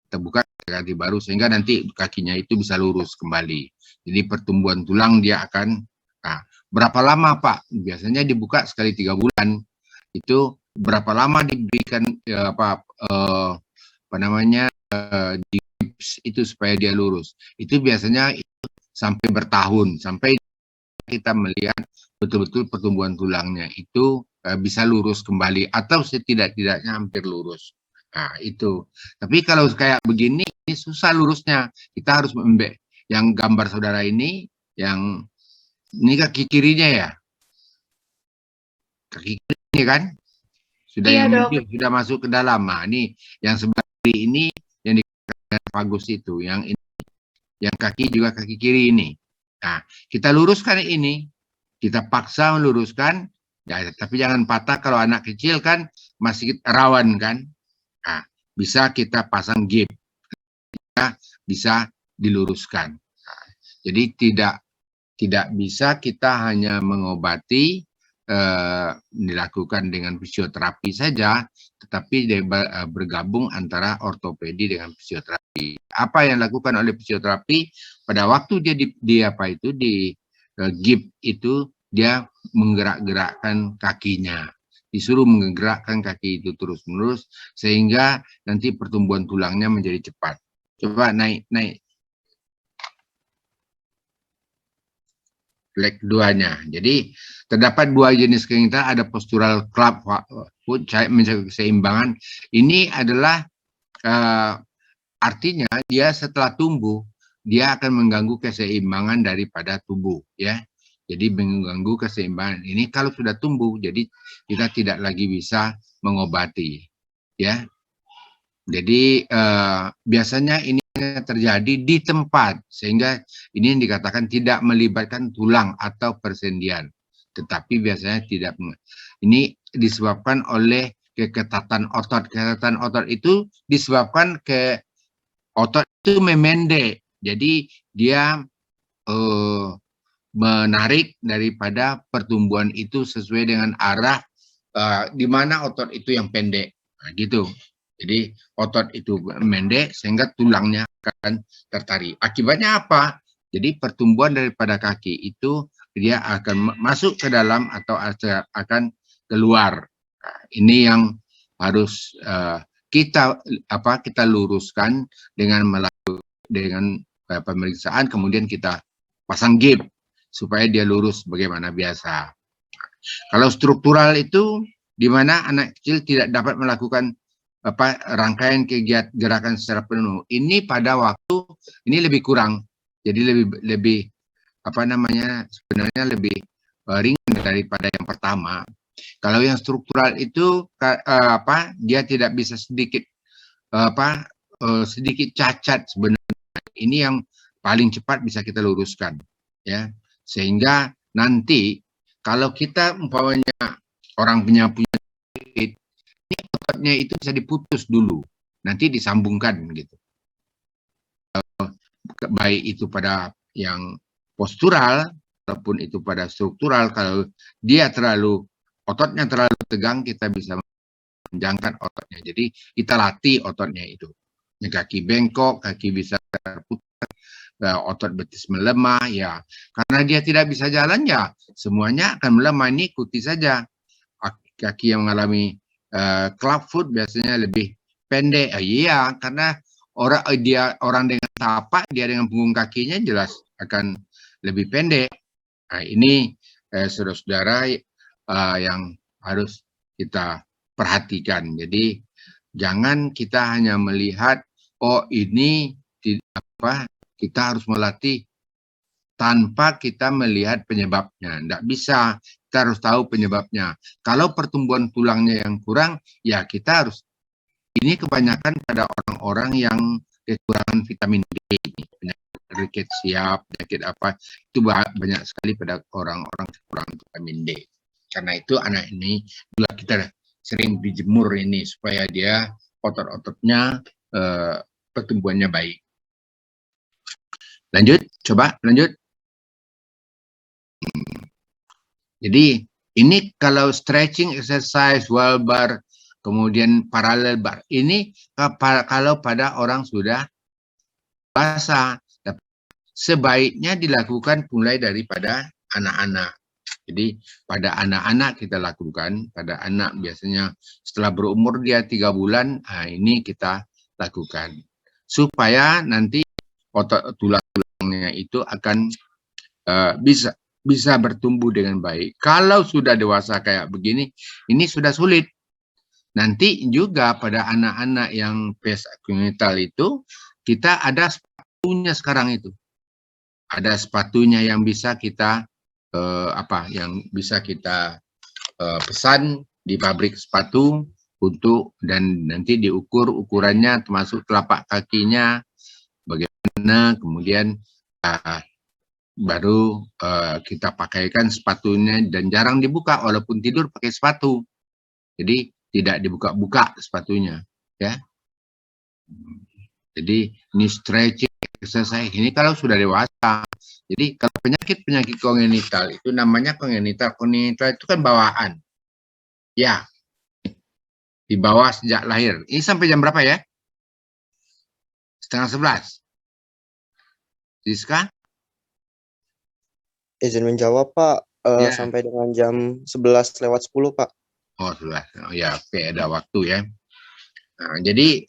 kita buka kita ganti baru, sehingga nanti kakinya itu bisa lurus kembali. Jadi pertumbuhan tulang dia akan, nah, berapa lama Pak? Biasanya dibuka sekali 3 bulan. Itu berapa lama diberikan di gips itu supaya dia lurus? Itu biasanya sampai bertahun, sampai kita melihat betul-betul pertumbuhan tulangnya itu bisa lurus kembali atau setidak-tidaknya hampir lurus. Nah, itu. Tapi kalau kayak begini, ini susah lurusnya. Kita harus yang gambar saudara ini, yang ini kaki kirinya ya. Kaki kiri kan? Sudah Iya, yang Dok. sudah masuk ke dalam. Nah, ini yang sebelah kiri ini yang dikatakan vagus itu, yang ini, yang kaki juga kaki kiri ini. Nah, kita luruskan ini, kita paksa meluruskan, ya, tapi jangan patah. Kalau anak kecil kan masih rawan kan. Nah, bisa kita pasang gip, bisa diluruskan. Nah, jadi tidak bisa kita hanya mengobati, dilakukan dengan fisioterapi saja, tetapi bergabung antara ortopedi dengan fisioterapi. Apa yang dilakukan oleh fisioterapi pada waktu dia di gip itu, dia menggerak-gerakkan kakinya, disuruh menggerakkan kaki itu terus-menerus sehingga nanti pertumbuhan tulangnya menjadi cepat. Coba naik leg 2-nya. Jadi terdapat 2 jenis kegiatan, ada postural club foot, menjaga keseimbangan. Ini adalah artinya dia setelah tumbuh, dia akan mengganggu keseimbangan daripada tubuh, ya. Jadi mengganggu keseimbangan. Ini kalau sudah tumbuh, jadi kita tidak lagi bisa mengobati, ya. Jadi biasanya ini terjadi di tempat, sehingga ini yang dikatakan tidak melibatkan tulang atau persendian. Tetapi biasanya tidak. Ini disebabkan oleh keketatan otot. Keketatan otot itu disebabkan otot itu memendek. Jadi dia menarik daripada pertumbuhan itu sesuai dengan arah di mana otot itu yang pendek. Nah, gitu. Jadi otot itu pendek sehingga tulangnya akan tertarik. Akibatnya apa? Jadi pertumbuhan daripada kaki itu dia akan masuk ke dalam atau akan keluar. Nah, ini yang harus kita luruskan dengan pemeriksaan, kemudian kita pasang gip supaya dia lurus bagaimana biasa. Kalau struktural itu di mana anak kecil tidak dapat melakukan rangkaian kegiatan gerakan secara penuh. Ini pada waktu ini lebih kurang. Jadi lebih sebenarnya lebih ringan daripada yang pertama. Kalau yang struktural itu dia tidak bisa sedikit cacat sebenarnya. Ini yang paling cepat bisa kita luruskan, ya. Sehingga nanti kalau kita umpamanya orang punya penyakit, ini ototnya itu bisa diputus dulu, nanti disambungkan gitu. Baik itu pada yang postural ataupun itu pada struktural, kalau dia ototnya terlalu tegang, kita bisa menjangkat ototnya. Jadi kita latih ototnya itu. Kaki bengkok, kaki bisa terputar, otot betis melemah, ya. Karena dia tidak bisa jalan, ya semuanya akan melemah. Ini ikuti saja. Kaki yang mengalami club foot biasanya lebih pendek. Iya, karena orang dengan tapak, dia dengan punggung kakinya jelas akan lebih pendek. Nah, ini saudara-saudara yang harus kita perhatikan. Jadi jangan kita hanya melihat, oh ini kita harus melatih tanpa kita melihat penyebabnya. Tidak bisa, kita harus tahu penyebabnya. Kalau pertumbuhan tulangnya yang kurang, ya kita harus. Ini kebanyakan pada orang-orang yang kekurangan vitamin D, penyakit rickettsia, penyakit apa, itu banyak sekali pada orang-orang kekurangan vitamin D. Karena itu anak ini juga kita sering dijemur ini supaya dia otot-ototnya pertumbuhannya baik. Lanjut, coba lanjut. Jadi ini kalau stretching exercise, wall bar, kemudian parallel bar, ini kalau pada orang sudah dewasa, sebaiknya dilakukan mulai daripada anak-anak. Jadi pada anak-anak kita lakukan, pada anak biasanya setelah berumur dia 3 bulan, ini kita lakukan. Supaya nanti otot tulang-tulangnya itu akan bisa bertumbuh dengan baik. Kalau sudah dewasa kayak begini, ini sudah sulit. Nanti juga pada anak-anak yang pes genital itu, kita ada sepatunya sekarang itu. Ada sepatunya yang bisa kita pesan di pabrik sepatu dan nanti diukur ukurannya termasuk telapak kakinya bagaimana, kemudian baru kita pakaikan sepatunya dan jarang dibuka walaupun tidur pakai sepatu. Jadi tidak dibuka-buka sepatunya, ya. Jadi ini stretching exercise ini kalau sudah dewasa. Jadi kalau penyakit kongenital itu namanya kongenital itu kan bawaan. Ya. Di bawah sejak lahir. Ini sampai jam berapa ya? 10:30. Siska? Izin menjawab, Pak. Ya. Sampai dengan jam 11:10, Pak. Oh, 11. Oh, ya, oke, ada waktu ya. Nah, jadi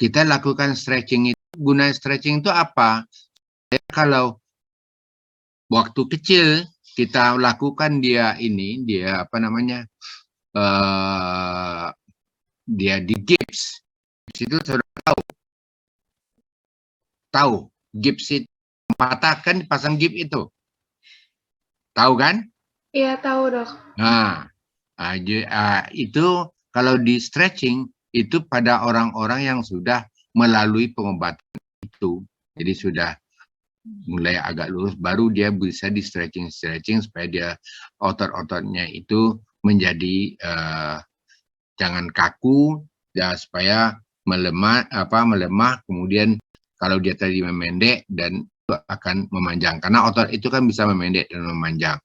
kita lakukan stretching itu. Guna stretching itu apa? Kalau waktu kecil kita lakukan dia di gips. Itu sudah tahu gips itu patahkan dipasang gips itu. Tahu kan? Iya, tahu, Dok. Nah, itu kalau di stretching itu pada orang-orang yang sudah melalui pengobatan itu. Jadi sudah mulai agak lurus, baru dia bisa di stretching supaya dia otot-ototnya itu menjadi jangan kaku, ya, supaya melemah, kemudian kalau dia tadi memendek dan akan memanjang, karena otot itu kan bisa memendek dan memanjang.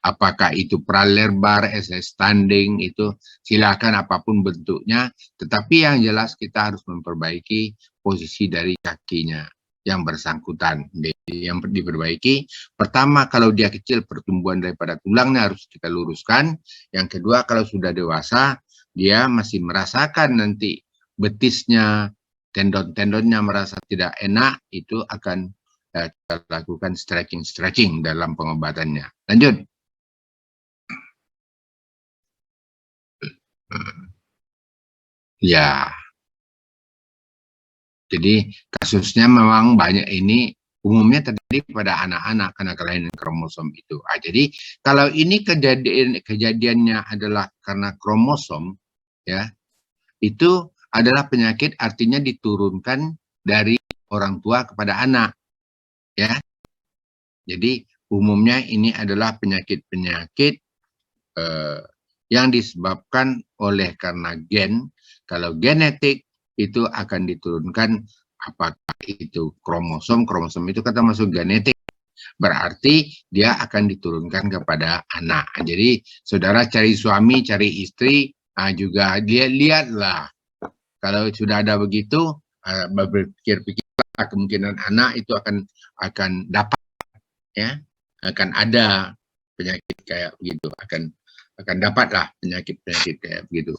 Apakah itu pralebar, standing, itu silakan apapun bentuknya, tetapi yang jelas kita harus memperbaiki posisi dari kakinya yang bersangkutan. Yang diperbaiki, pertama kalau dia kecil pertumbuhan daripada tulangnya harus kita luruskan. Yang kedua kalau sudah dewasa dia masih merasakan nanti betisnya, tendon-tendonnya merasa tidak enak, itu akan kita lakukan stretching dalam pengobatannya. Lanjut. Ya. Jadi kasusnya memang banyak ini umumnya terjadi pada anak-anak karena kelainan kromosom itu. Jadi kalau ini kejadiannya adalah karena kromosom, ya, itu adalah penyakit artinya diturunkan dari orang tua kepada anak, ya. Jadi umumnya ini adalah penyakit-penyakit yang disebabkan oleh karena gen. Kalau genetik itu akan diturunkan, apakah itu kromosom itu kan termasuk genetik, berarti dia akan diturunkan kepada anak. Jadi saudara cari suami, cari istri, juga lihatlah kalau sudah ada begitu, berpikir-pikirlah kemungkinan anak itu akan dapat, ya, akan ada penyakit kayak begitu, akan dapatlah penyakit kayak begitu,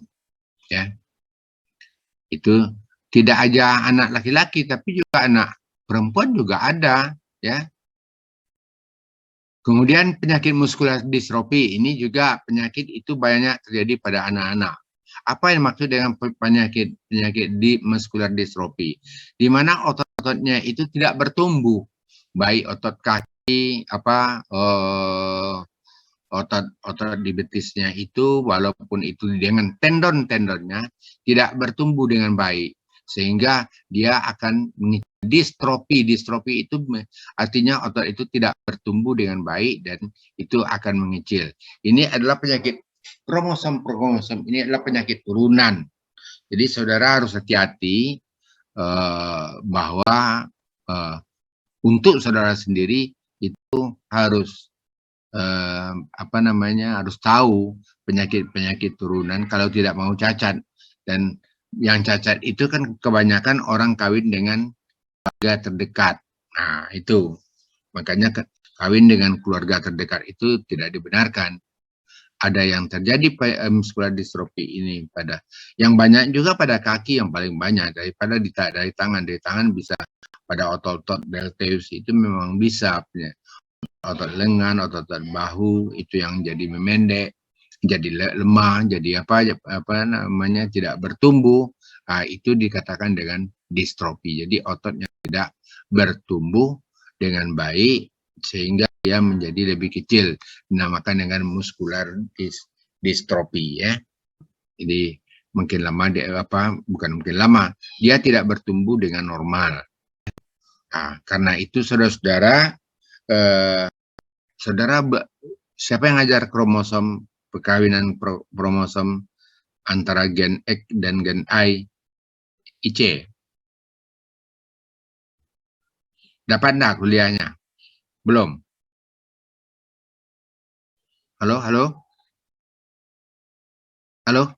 ya. Itu tidak aja anak laki-laki, tapi juga anak perempuan juga ada, ya. Kemudian penyakit muskular distrofi ini juga penyakit itu banyak terjadi pada anak-anak. Apa yang maksud dengan penyakit di muskular distrofi? Di mana otot-ototnya itu tidak bertumbuh, baik otot kaki, otot di betisnya itu, walaupun itu dengan tendon-tendonnya tidak bertumbuh dengan baik, sehingga dia akan distrofi. Distrofi itu artinya otot itu tidak bertumbuh dengan baik dan itu akan mengecil. Ini adalah penyakit kromosom ini adalah penyakit turunan. Jadi saudara harus hati-hati bahwa untuk saudara sendiri itu harus harus tahu penyakit turunan kalau tidak mau cacat. Dan yang cacat itu kan kebanyakan orang kawin dengan keluarga terdekat. Nah, itu. Makanya kawin dengan keluarga terdekat itu tidak dibenarkan. Ada yang terjadi muskular distrofi ini pada yang banyak juga pada kaki, yang paling banyak daripada dari tangan. Dari tangan bisa pada otot-otot deltoides itu memang bisa, otot lengan, otot bahu itu yang jadi memendek, jadi lemah, jadi apa namanya tidak bertumbuh. Nah, itu dikatakan dengan distrofi. Jadi ototnya tidak bertumbuh dengan baik sehingga dia menjadi lebih kecil, dinamakan dengan muskular distrofi ya. Jadi mungkin lama bukan mungkin lama, dia tidak bertumbuh dengan normal. Nah, karena itu saudara-saudara, siapa yang ngajar kromosom, perkawinan kromosom antara gen X dan gen Y, IC? Dapat enggak kuliahnya? Belum? Halo, halo? Halo?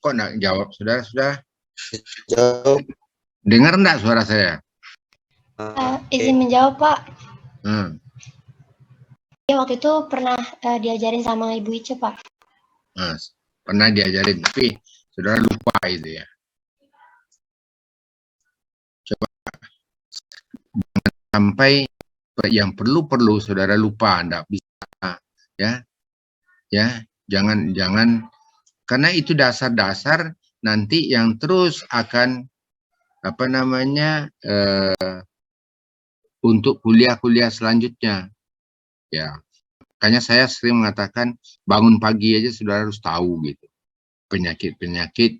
Kok enggak jawab, saudara-saudara? Jawab. Dengar enggak suara saya? Izin menjawab, Pak. Ya, waktu itu pernah diajarin sama Ibu Ice, Pak. Pernah diajarin, tapi saudara lupa itu ya. Coba sampai yang perlu saudara lupa, enggak bisa ya jangan karena itu dasar-dasar nanti yang terus akan untuk kuliah-kuliah selanjutnya ya. Makanya saya sering mengatakan bangun pagi aja saudara harus tahu gitu penyakit-penyakit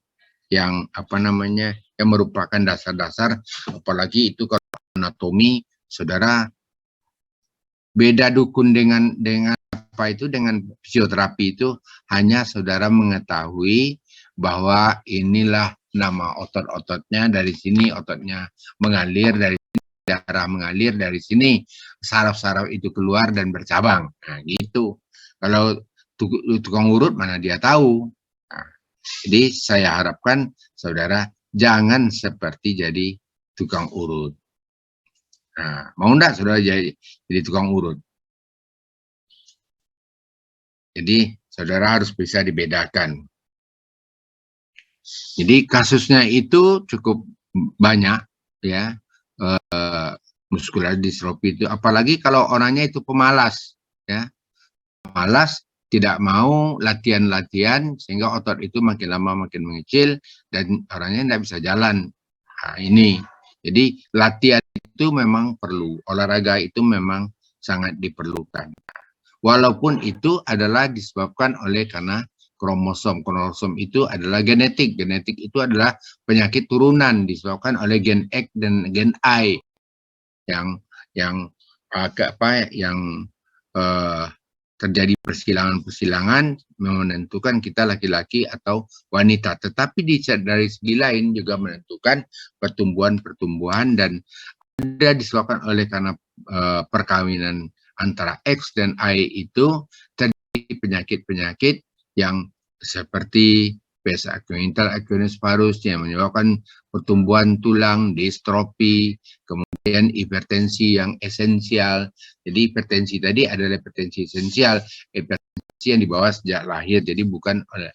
yang yang merupakan dasar-dasar, apalagi itu kalau anatomi saudara beda dukun dengan fisioterapi itu hanya saudara mengetahui bahwa inilah nama otot-ototnya, dari sini ototnya mengalir, dari sini darah mengalir, dari sini saraf-saraf itu keluar dan bercabang. Nah, gitu. Kalau tukang urut mana dia tahu. Nah, jadi saya harapkan saudara jangan seperti jadi tukang urut. Nah, mau enggak saudara jadi tukang urut? Jadi saudara harus bisa dibedakan. Jadi kasusnya itu cukup banyak ya, muskular distrofi itu, apalagi kalau orangnya itu pemalas ya. Pemalas, tidak mau latihan-latihan sehingga otot itu makin lama makin mengecil dan orangnya tidak bisa jalan. Nah, ini. Jadi latihan itu memang perlu, olahraga itu memang sangat diperlukan. Walaupun itu adalah disebabkan oleh karena kromosom. Kromosom itu adalah genetik. Genetik itu adalah penyakit turunan disebabkan oleh gen X dan gen Y yang terjadi persilangan menentukan kita laki-laki atau wanita. Tetapi dari segi lain juga menentukan pertumbuhan dan ada disebabkan oleh karena perkawinan antara X dan Y itu terjadi penyakit-penyakit yang seperti pes acquaintal acquaintus parus yang menyebabkan pertumbuhan tulang, distrofi, kemudian hipertensi yang esensial. Jadi hipertensi tadi adalah hipertensi esensial, hipertensi yang dibawa sejak lahir, jadi bukan oleh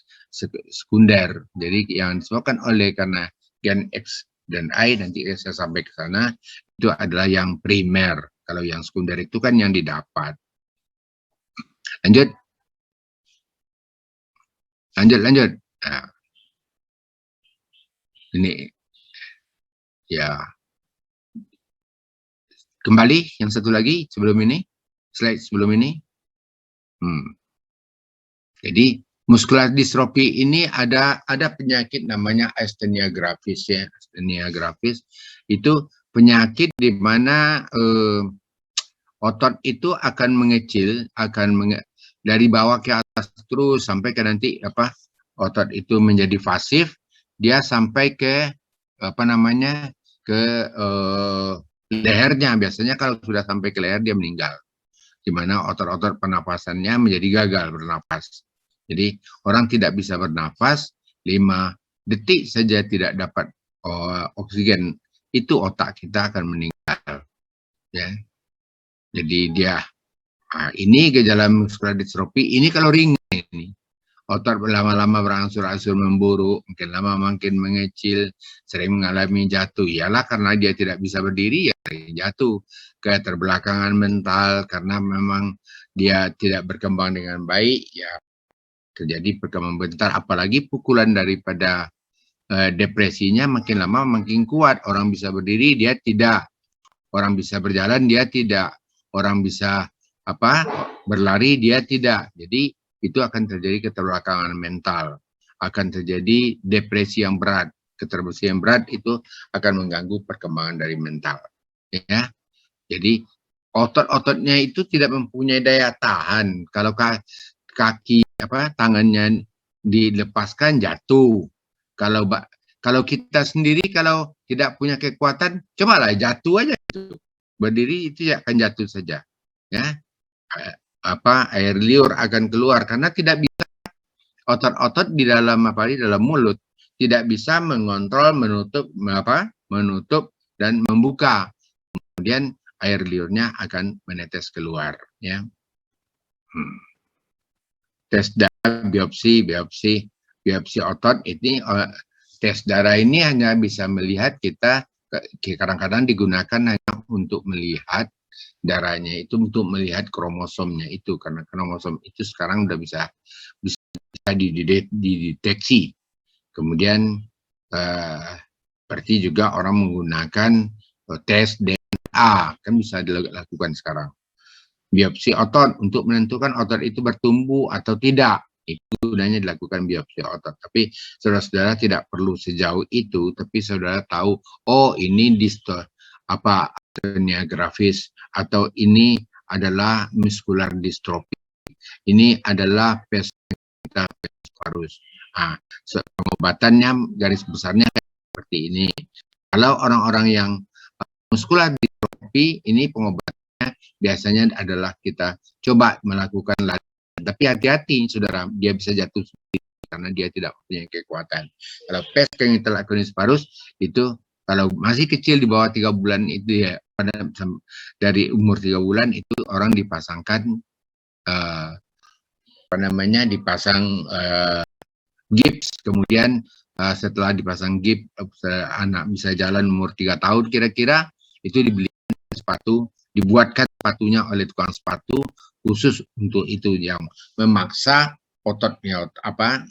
sekunder. Jadi yang disebabkan oleh karena gen X dan Y, nanti saya sampai ke sana, itu adalah yang primer. Kalau yang sekunder itu kan yang didapat. Lanjut. Nah, ini ya, kembali yang satu lagi sebelum ini, slide sebelum ini. Jadi muskular distrofi ini ada penyakit namanya astenia gravis ya. Astenia gravis itu penyakit di mana otot itu akan mengecil, dari bawah ke atas terus sampai ke nanti otot itu menjadi pasif, dia sampai ke lehernya. Biasanya kalau sudah sampai ke leher dia meninggal, di mana otot-otot pernapasannya menjadi gagal bernapas. Jadi orang tidak bisa bernafas 5 detik saja tidak dapat oksigen, itu otak kita akan meninggal. ya. Jadi dia ini gejala muskular distrofi, ini kalau ringan ini. Otot lama-lama berangsur-angsur memburuk, makin lama makin mengecil, sering mengalami jatuh. Ialah karena dia tidak bisa berdiri, ya jatuh. Keterbelakangan mental, karena memang dia tidak berkembang dengan baik, ya terjadi perkembangan bentar. Apalagi pukulan daripada depresinya makin lama makin kuat. Orang bisa berdiri, dia tidak. Orang bisa berjalan, dia tidak. Orang bisa berlari, dia tidak. Jadi itu akan terjadi keterbelakangan mental, akan terjadi depresi yang berat. Depresi yang berat itu akan mengganggu perkembangan dari mental, ya. Jadi otot-ototnya itu tidak mempunyai daya tahan. Kalau kaki tangannya dilepaskan jatuh. Kalau kita sendiri kalau tidak punya kekuatan, cobalah jatuh aja gitu. Berdiri itu akan jatuh saja, ya. Air liur akan keluar karena tidak bisa otot-otot di dalam mulut tidak bisa mengontrol menutup dan membuka. Kemudian air liurnya akan menetes keluar, ya. Tes darah, biopsi otot ini, tes darah ini hanya bisa melihat kita kadang-kadang digunakan hanya untuk melihat darahnya itu, untuk melihat kromosomnya itu, karena kromosom itu sekarang udah bisa dideteksi. Kemudian seperti juga orang menggunakan tes DNA, kan bisa dilakukan sekarang. Biopsi otot untuk menentukan otot itu bertumbuh atau tidak, itu gunanya dilakukan biopsi otot. Tapi saudara-saudara tidak perlu sejauh itu, tapi saudara tahu, oh ini hernia grafis, atau ini adalah muskular distrofi, ini adalah parus. Pengobatannya garis besarnya seperti ini. Kalau orang-orang yang muskular distrofi, ini pengobatannya biasanya adalah kita coba melakukan latihan. Tapi hati-hati saudara, dia bisa jatuh sendiri karena dia tidak punya kekuatan. Kalau pes congenital parus itu kalau masih kecil di bawah 3 bulan itu, ya, dari umur 3 bulan itu orang dipasangkan dipasang gips. Kemudian setelah dipasang gips, anak bisa jalan umur 3 tahun kira-kira, itu dibelikan sepatu, dibuatkan sepatunya oleh tukang sepatu khusus untuk itu, yang memaksa ototnya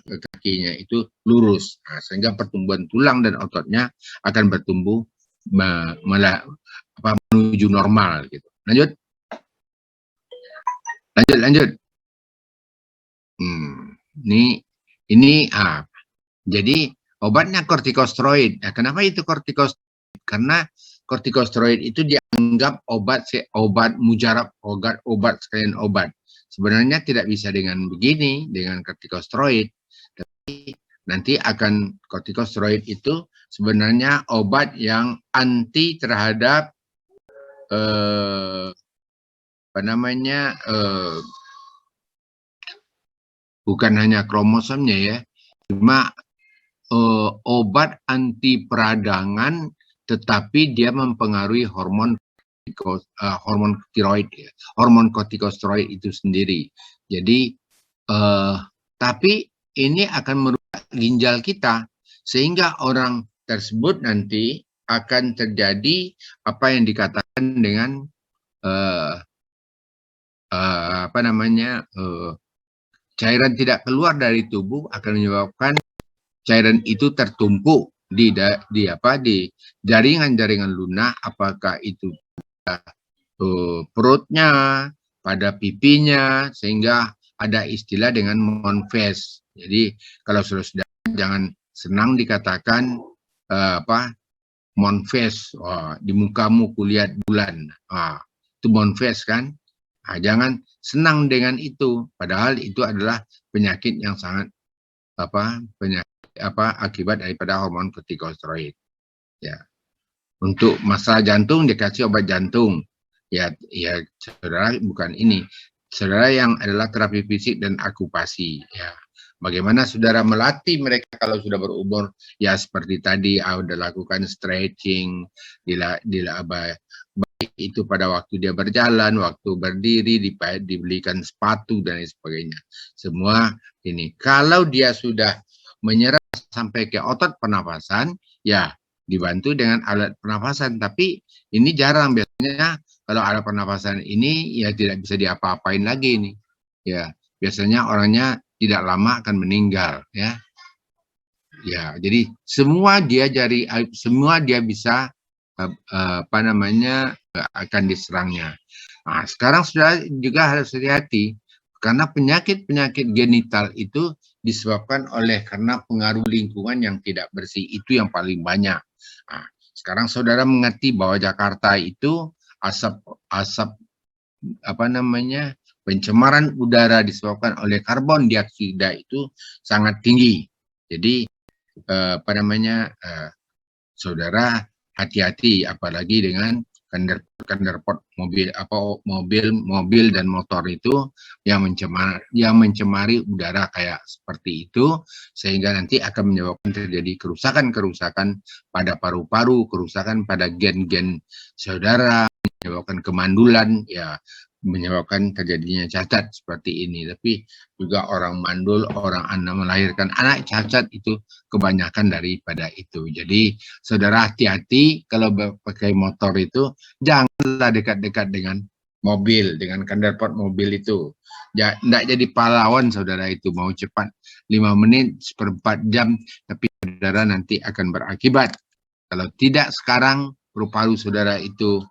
kakinya itu lurus, sehingga pertumbuhan tulang dan ototnya akan bertumbuh menuju normal gitu. Lanjut. Jadi obatnya kortikosteroid. Nah, kenapa itu kortikosteroid? Karena kortikosteroid itu dianggap obat mujarab, obat sekalian obat. Sebenarnya tidak bisa dengan begini, dengan kortikosteroid. Tapi nanti akan kortikosteroid itu sebenarnya obat yang anti terhadap bukan hanya kromosomnya, ya, cuma obat anti peradangan, tetapi dia mempengaruhi hormon tiroid, ya, hormon kortikosteroid itu sendiri. Jadi tapi ini akan merusak ginjal kita, sehingga orang tersebut nanti akan terjadi apa yang dikatakan dengan cairan tidak keluar dari tubuh, akan menyebabkan cairan itu tertumpuk di jaringan-jaringan lunak, apakah itu perutnya, pada pipinya, sehingga ada istilah dengan monfes. Jadi kalau sudah jangan senang dikatakan monfes, di mukamu kulihat bulan, itu monfes kan. Jangan senang dengan itu, padahal itu adalah penyakit yang sangat akibat daripada hormon kortikosteroid. Ya. Untuk masalah jantung dikasih obat jantung. Ya saudara, bukan ini. Saudara yang adalah terapi fisik dan akupasi, ya. Bagaimana saudara melatih mereka kalau sudah berumur, ya seperti tadi sudah lakukan stretching, baik itu pada waktu dia berjalan, waktu berdiri, dibelikan sepatu dan lain sebagainya. Semua ini. Kalau dia sudah menyerap sampai ke otot pernafasan, ya dibantu dengan alat pernafasan. Tapi ini jarang, biasanya kalau alat pernafasan ini ya tidak bisa diapa-apain lagi ini. Ya, biasanya orangnya tidak lama akan meninggal, ya. Ya, jadi semua dia bisa apa namanya akan diserangnya. Nah, sekarang sudah juga harus hati-hati karena penyakit-penyakit genital itu disebabkan oleh karena pengaruh lingkungan yang tidak bersih, itu yang paling banyak. Nah, sekarang saudara mengerti bahwa Jakarta itu asap apa namanya pencemaran udara disebabkan oleh karbon dioksida itu sangat tinggi. Jadi apa namanya saudara hati-hati apalagi dengan kendaraan mobil dan motor itu yang mencemari udara kayak seperti itu, sehingga nanti akan menyebabkan terjadi kerusakan pada paru-paru, kerusakan pada gen-gen saudara, menyebabkan kemandulan, ya menyebabkan terjadinya cacat seperti ini. Tapi juga orang mandul, orang anak melahirkan anak cacat itu kebanyakan daripada itu. Jadi saudara hati-hati kalau pakai motor itu, janganlah dekat-dekat dengan mobil, dengan kendaraan mobil itu. Tidak jadi pahlawan saudara itu, mau cepat 5 menit, seperempat jam, tapi saudara nanti akan berakibat. Kalau tidak sekarang, paru-paru saudara itu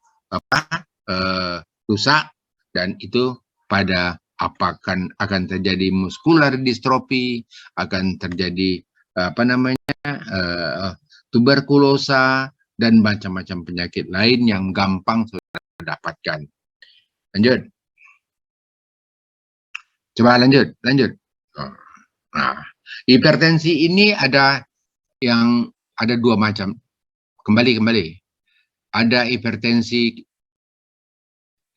rusak, dan itu pada akan terjadi muskular distrofi, akan terjadi apa namanya tuberkulosa dan macam-macam penyakit lain yang gampang saudara dapatkan. Lanjut. Coba lanjut. Nah, hipertensi ini ada dua macam. Kembali. Ada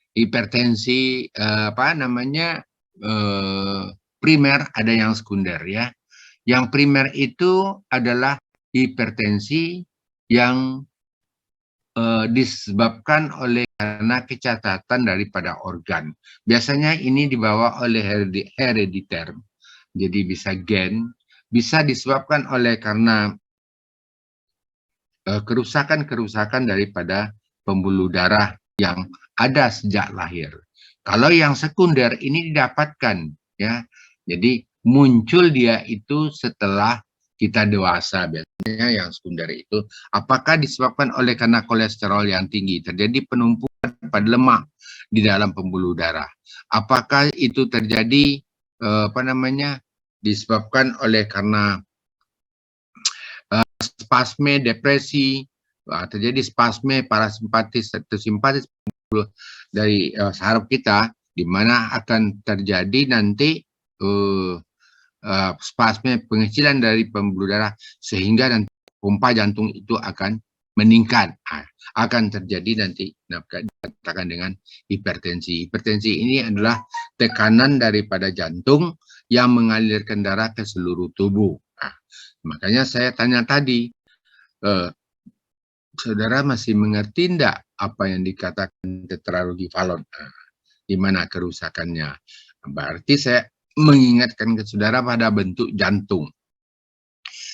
hipertensi apa namanya primer, ada yang sekunder, ya. Yang primer itu adalah hipertensi yang disebabkan oleh karena kecacatan daripada organ. Biasanya ini dibawa oleh herediter, jadi bisa gen, bisa disebabkan oleh karena kerusakan daripada pembuluh darah yang ada sejak lahir. Kalau yang sekunder ini didapatkan, ya. Jadi muncul dia itu setelah kita dewasa, biasanya yang sekunder itu. Apakah disebabkan oleh karena kolesterol yang tinggi, terjadi penumpukan pada lemak di dalam pembuluh darah? Apakah itu terjadi disebabkan oleh karena spasme, depresi, terjadi spasme parasimpatis atau simpatis dari saraf kita, di mana akan terjadi nanti spasme, pengecilan dari pembuluh darah, sehingga nanti pompa jantung itu akan meningkat. Akan terjadi nanti dikatakan dengan hipertensi. Hipertensi ini adalah tekanan daripada jantung yang mengalirkan darah ke seluruh tubuh. Makanya saya tanya tadi, saudara masih mengerti tidak apa yang dikatakan tetralogi Fallot? Di mana kerusakannya? Berarti saya mengingatkan ke saudara pada bentuk jantung.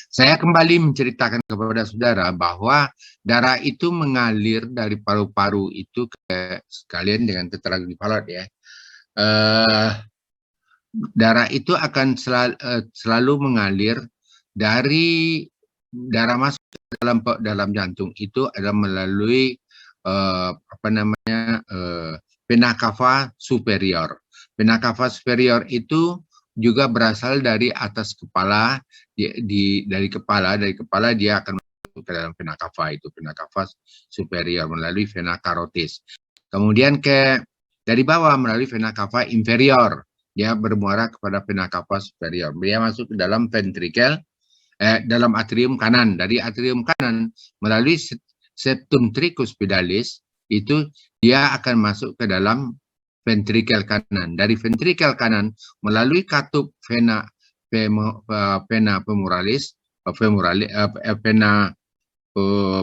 Saya kembali menceritakan kepada saudara bahwa darah itu mengalir dari paru-paru itu ke sekalian dengan tetralogi Fallot, ya. Darah itu akan selalu mengalir dari darah masuk dalam jantung itu adalah melalui vena cava superior. Vena cava superior itu juga berasal dari atas kepala, dari kepala dia akan masuk ke dalam vena cava, itu vena cava superior melalui vena carotis. Kemudian dari bawah melalui vena cava inferior, dia bermuara kepada vena cava superior. Dia masuk ke dalam ventrikel, dalam atrium kanan. Dari atrium kanan melalui septum tricuspidalis itu dia akan masuk ke dalam ventrikel kanan. Dari ventrikel kanan melalui katup vena femoralis, vena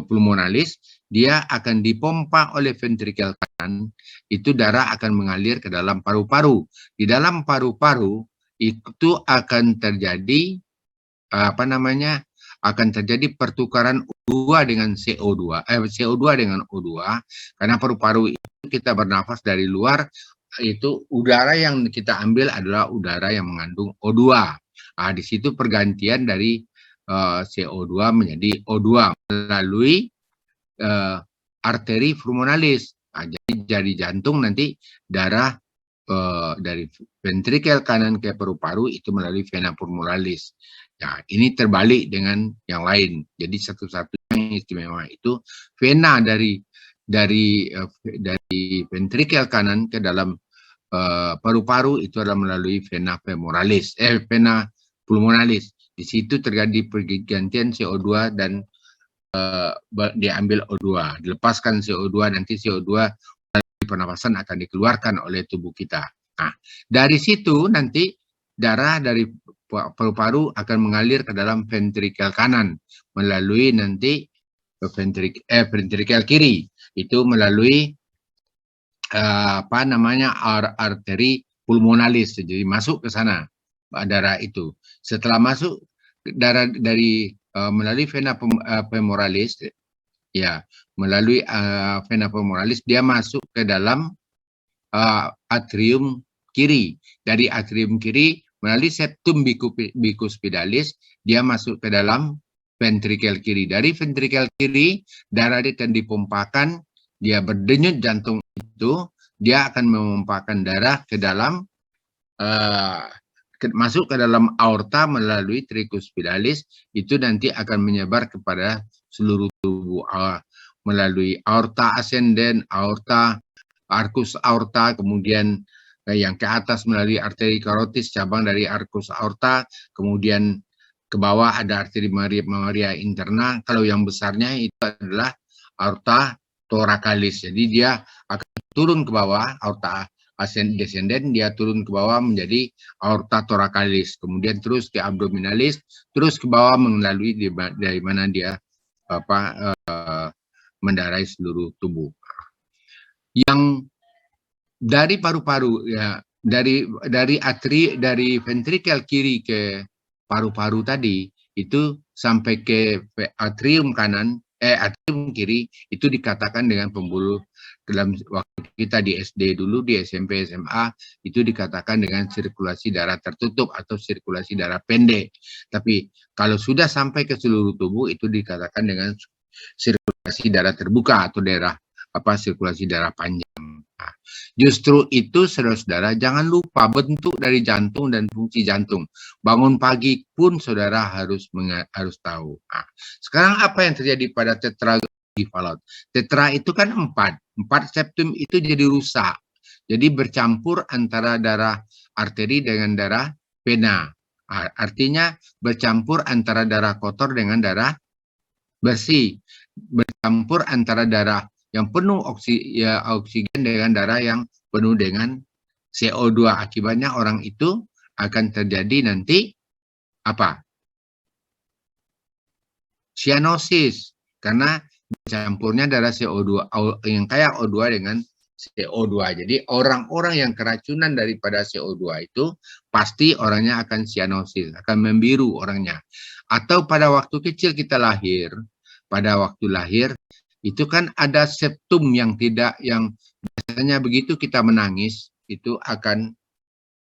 pulmonalis, dia akan dipompa oleh ventrikel kanan, itu darah akan mengalir ke dalam paru-paru. Di dalam paru-paru itu akan terjadi akan terjadi pertukaran O2 dengan CO2, CO2 dengan O2, karena paru-paru itu kita bernafas dari luar, itu udara yang kita ambil adalah udara yang mengandung O2. Di situ pergantian dari CO2 menjadi O2 melalui arteri pulmonalis. Jadi jantung nanti darah dari ventrikel kanan ke paru-paru itu melalui vena pulmonalis. Ya, ini terbalik dengan yang lain. Jadi satu-satunya yang istimewa itu vena dari ventrikel kanan ke dalam paru-paru itu adalah melalui vena femoralis, vena pulmonalis. Di situ terjadi pergantian CO2 dan diambil O2, dilepaskan CO2, nanti CO2 dari pernapasan akan dikeluarkan oleh tubuh kita. Nah, dari situ nanti darah dari paru-paru akan mengalir ke dalam ventrikel kanan melalui nanti ventrikel kiri, itu melalui arteri pulmonalis. Jadi masuk ke sana darah itu. Setelah masuk darah dari melalui vena femoralis, ya, melalui vena femoralis dia masuk ke dalam atrium kiri. Dari atrium kiri melalui septum bicuspidalis dia masuk ke dalam ventrikel kiri. Dari ventrikel kiri darah akan dipompakan, dia berdenyut jantung itu, dia akan memompakan darah ke dalam masuk ke dalam aorta melalui tricuspidalis, itu nanti akan menyebar kepada seluruh tubuh melalui aorta ascendens, aorta, arcus aorta, kemudian yang ke atas melalui arteri karotis, cabang dari arcus aorta, kemudian ke bawah ada arteri maria interna. Kalau yang besarnya itu adalah aorta thoracalis. Jadi dia akan turun ke bawah, aorta descendant, dia turun ke bawah menjadi aorta thoracalis, kemudian terus ke abdominalis, terus ke bawah melalui dari mana dia mendarai seluruh tubuh. Yang dari paru-paru, ya, dari ventrikel kiri ke paru-paru tadi itu sampai ke atrium kanan, atrium kiri, itu dikatakan dengan pembuluh. Dalam waktu kita di SD dulu, di SMP, SMA, itu dikatakan dengan sirkulasi darah tertutup atau sirkulasi darah pendek. Tapi kalau sudah sampai ke seluruh tubuh, itu dikatakan dengan sirkulasi darah terbuka atau sirkulasi darah panjang. Nah, justru itu, saudara-saudara, jangan lupa bentuk dari jantung dan fungsi jantung. Bangun pagi pun saudara harus tahu. Nah, sekarang apa yang terjadi pada tetraglycerol? Tetra itu kan 4 septum itu jadi rusak. Jadi bercampur antara darah arteri dengan darah vena. Artinya bercampur antara darah kotor dengan darah bersih. Bercampur antara darah yang penuh oksigen dengan darah yang penuh dengan CO2. Akibatnya orang itu akan terjadi nanti apa? Sianosis, karena bercampurnya darah CO2 yang kaya O2 dengan CO2. Jadi orang-orang yang keracunan daripada CO2 itu pasti orangnya akan sianosis, akan membiru orangnya. Atau pada waktu kecil kita lahir, pada waktu lahir itu kan ada septum yang biasanya begitu kita menangis itu akan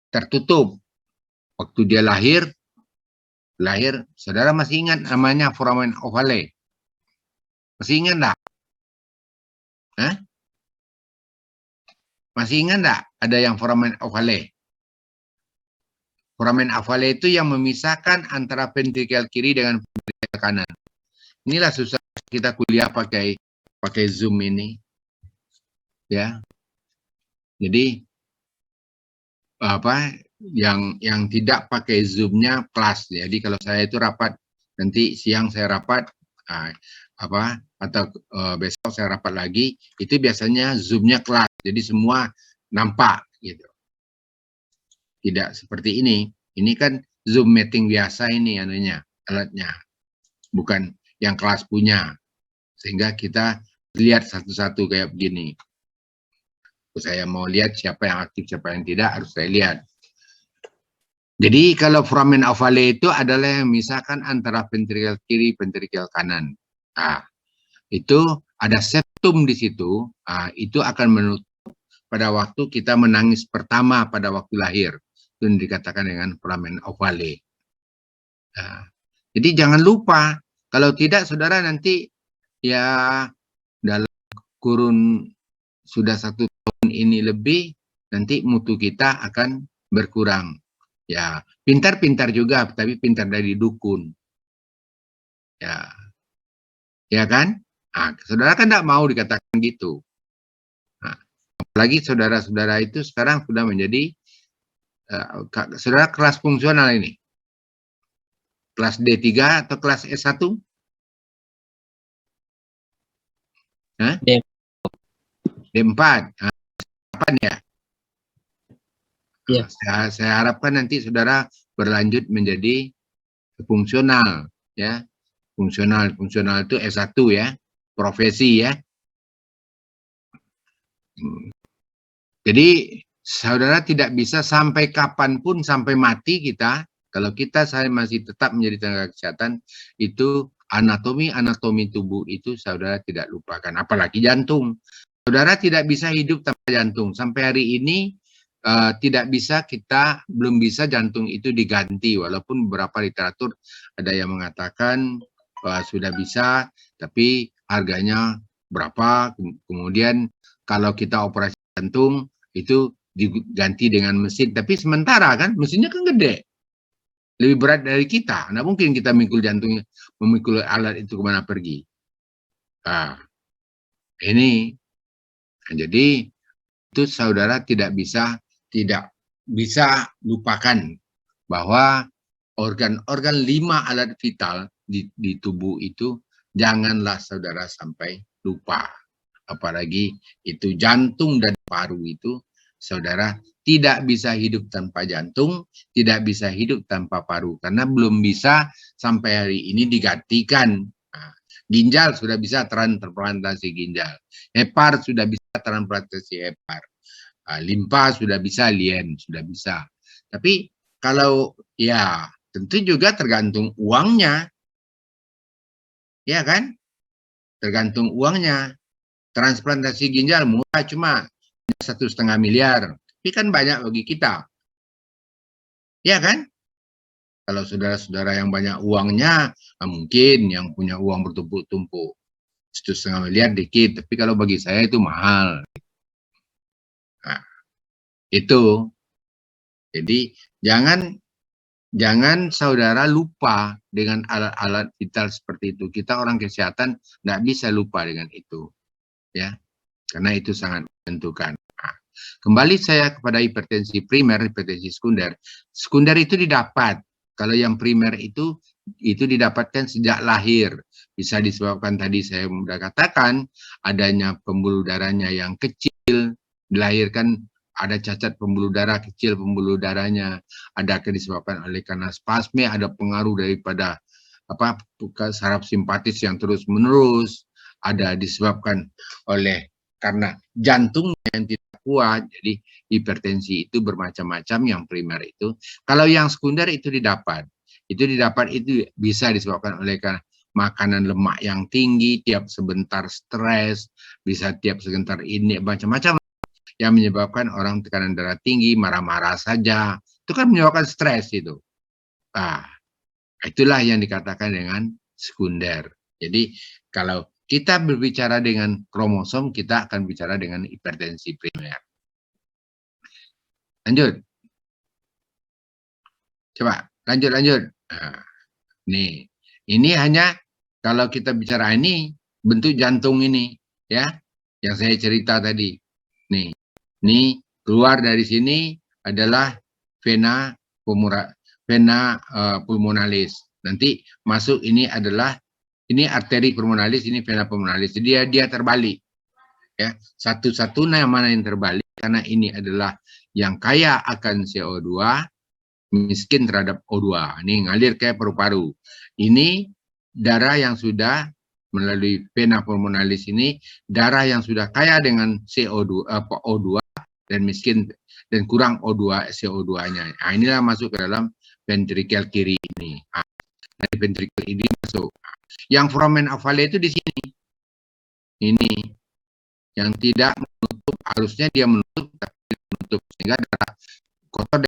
tertutup. Waktu dia lahir, saudara masih ingat namanya foramen ovale? Masih ingat enggak? Masih ingat enggak ada yang foramen ovale? Foramen ovale itu yang memisahkan antara ventrikel kiri dengan ventrikel kanan. Inilah susah kita kuliah pakai Zoom ini. Ya. Jadi yang tidak pakai Zoom-nya kelas. Jadi kalau saya itu rapat, nanti siang saya rapat atau besok saya rapat lagi, itu biasanya Zoom-nya kelas. Jadi semua nampak gitu. Tidak seperti ini. Ini kan Zoom meeting biasa ini alatnya. Bukan yang kelas punya. Sehingga kita lihat satu-satu kayak begini. Saya mau lihat siapa yang aktif, siapa yang tidak, harus saya lihat. Jadi kalau foramen ovale itu adalah yang misalkan antara ventrikel kiri, ventrikel kanan. Nah, itu ada septum di situ, itu akan menutup pada waktu kita menangis pertama pada waktu lahir. Itu yang dikatakan dengan foramen ovale. Nah, jadi jangan lupa, kalau tidak saudara nanti ya dalam kurun sudah 1 tahun ini lebih, nanti mutu kita akan berkurang. Ya, pintar-pintar juga, tapi pintar dari dukun. Ya kan? Nah, saudara kan tidak mau dikatakan gitu. Nah, apalagi saudara-saudara itu sekarang sudah menjadi saudara kelas fungsional ini. Kelas D3 atau kelas S1? Hah? D4. Nah, kapan ya? Ya. Saya harapkan nanti saudara berlanjut menjadi fungsional, ya. Fungsional itu S1 ya, profesi ya. Jadi saudara tidak bisa sampai kapanpun, sampai mati kita, kalau saya masih tetap menjadi tenaga kesehatan, itu anatomi tubuh itu saudara tidak lupakan, apalagi jantung. Saudara tidak bisa hidup tanpa jantung. Sampai hari ini belum bisa jantung itu diganti, walaupun beberapa literatur ada yang mengatakan sudah bisa, tapi harganya berapa, kemudian kalau kita operasi jantung itu diganti dengan mesin, tapi sementara kan mesinnya kan gede, lebih berat dari kita, nggak mungkin kita memikul jantungnya, memikul alat itu kemana pergi. Nah, ini jadi itu saudara tidak bisa lupakan bahwa organ-organ 5 alat vital di tubuh itu janganlah saudara sampai lupa. Apalagi itu jantung dan paru itu, saudara tidak bisa hidup tanpa jantung, tidak bisa hidup tanpa paru, karena belum bisa sampai hari ini digantikan. Nah, ginjal sudah bisa transplantasi ginjal, hepar sudah bisa transplantasi hepar, limpa sudah bisa, lien sudah bisa. Tapi kalau ya tentu juga tergantung uangnya, ya kan? Tergantung uangnya. Transplantasi ginjal murah, cuma 1,5 miliar, tapi kan banyak bagi kita, ya kan? Kalau saudara-saudara yang banyak uangnya, mungkin yang punya uang bertumpuk-tumpuk, 1,5 miliar dikit, tapi kalau bagi saya itu mahal. Nah, itu. Jadi jangan saudara lupa dengan alat-alat vital seperti itu. Kita orang kesehatan nggak bisa lupa dengan itu, ya, karena itu sangat menentukan. Nah, kembali saya kepada hipertensi primer, hipertensi sekunder. Sekunder itu didapat. Kalau yang primer itu didapatkan sejak lahir. Bisa disebabkan tadi saya sudah katakan adanya pembuluh darahnya yang kecil, dilahirkan ada cacat pembuluh darah kecil, pembuluh darahnya ada disebabkan oleh karena spasme, ada pengaruh daripada saraf simpatis yang terus menerus, ada disebabkan oleh karena jantungnya yang tidak kuat. Jadi hipertensi itu bermacam-macam yang primer itu. Kalau yang sekunder itu didapat itu bisa disebabkan oleh karena makanan lemak yang tinggi, tiap sebentar stres, bisa tiap sebentar ini, macam-macam yang menyebabkan orang tekanan darah tinggi, marah-marah saja. Itu kan menyebabkan stres itu. Itulah yang dikatakan dengan sekunder. Jadi kalau kita berbicara dengan kromosom, kita akan bicara dengan hipertensi primer. Lanjut. Coba, lanjut. Nah, nih, ini hanya kalau kita bicara ini, bentuk jantung ini, ya, yang saya cerita tadi. Nih, ini keluar dari sini adalah vena pulmonalis. Nanti masuk ini adalah arteri pulmonalis, ini vena pulmonalis. Jadi dia terbalik. Ya, satu-satunya mana yang terbalik karena ini adalah yang kaya akan CO2, miskin terhadap O2. Ini ngalir kayak paru-paru. Ini darah yang sudah melalui vena pulmonalis ini darah yang sudah kaya dengan CO2, O2 dan miskin dan kurang O2, CO2-nya. Nah, inilah masuk ke dalam ventrikel kiri ini. Nah, dari ventrikel ini masuk. Yang foramen ovale itu di sini. Ini yang tidak menutup, harusnya dia menutup tapi tidak menutup, sehingga darah kotor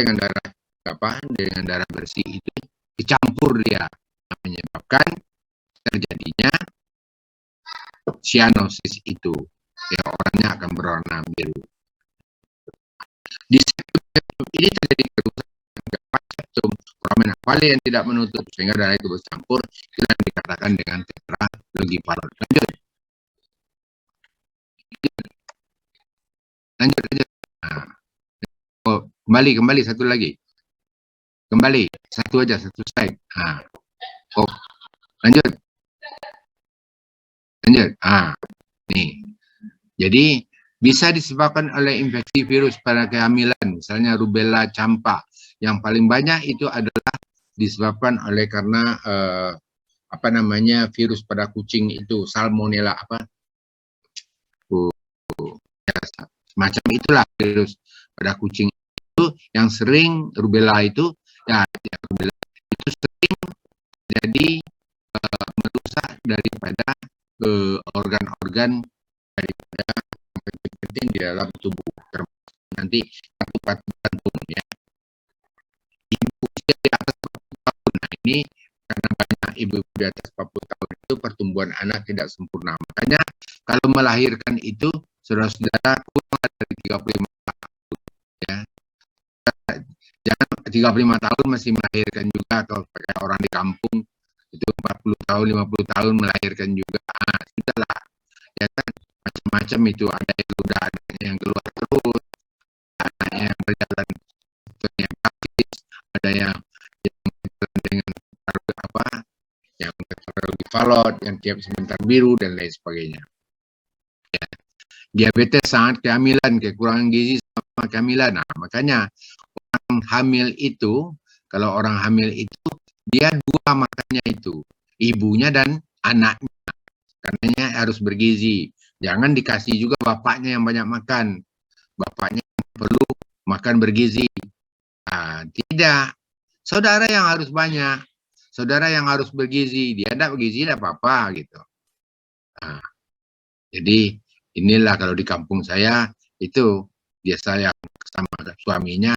dengan darah bersih itu dicampur dia, menyebabkan terjadinya cyanosis itu. Ya, orangnya akan berwarna biru. Di septum ini terjadi kerusakan septum foramen ovale yang tidak menutup sehingga darah itu bercampur, itu yang dikatakan dengan tetralogiparot. Lanjut. Nah. Oh, kembali satu lagi. Kembali satu aja, satu slide. Nah. Oh, lanjut. Nih. Jadi bisa disebabkan oleh infeksi virus pada kehamilan, misalnya rubella campak. Yang paling banyak itu adalah disebabkan oleh karena virus pada kucing itu, salmonella semacam itulah virus pada kucing itu yang sering rubella itu rubella itu sering jadi merusak daripada organ-organ daripada penting di dalam tubuh, termasuk nanti paru-paru jantung ya. Ibu usia di atas 40 tahun, nah ini karena banyak ibu di atas 40 tahun itu pertumbuhan anak tidak sempurna, makanya kalau melahirkan itu saudara-saudara kurang dari 35 tahun ya. Jangan 35 tahun masih melahirkan juga, kalau kayak orang di kampung itu 40 tahun, 50 tahun melahirkan juga. Sudahlah. Ya kan, macam-macam itu, ada yang udah ada yang keluar terus, ada yang berjalan yang praktis, ada yang berjalan dengan yang tetralogiparot, yang tiap sebentar biru dan lain sebagainya. Ya. Diabetes sangat kehamilan, kekurangan gizi sama kehamilan. Nah, makanya orang hamil itu, kalau orang hamil itu dia dua makannya itu, ibunya dan anaknya. Karenanya harus bergizi. Jangan dikasih juga bapaknya yang banyak makan. Bapaknya perlu makan bergizi. Nah, tidak. Saudara yang harus banyak. Saudara yang harus bergizi. Dia tidak bergizi, tidak apa-apa gitu. Nah, jadi inilah kalau di kampung saya itu biasa yang sama suaminya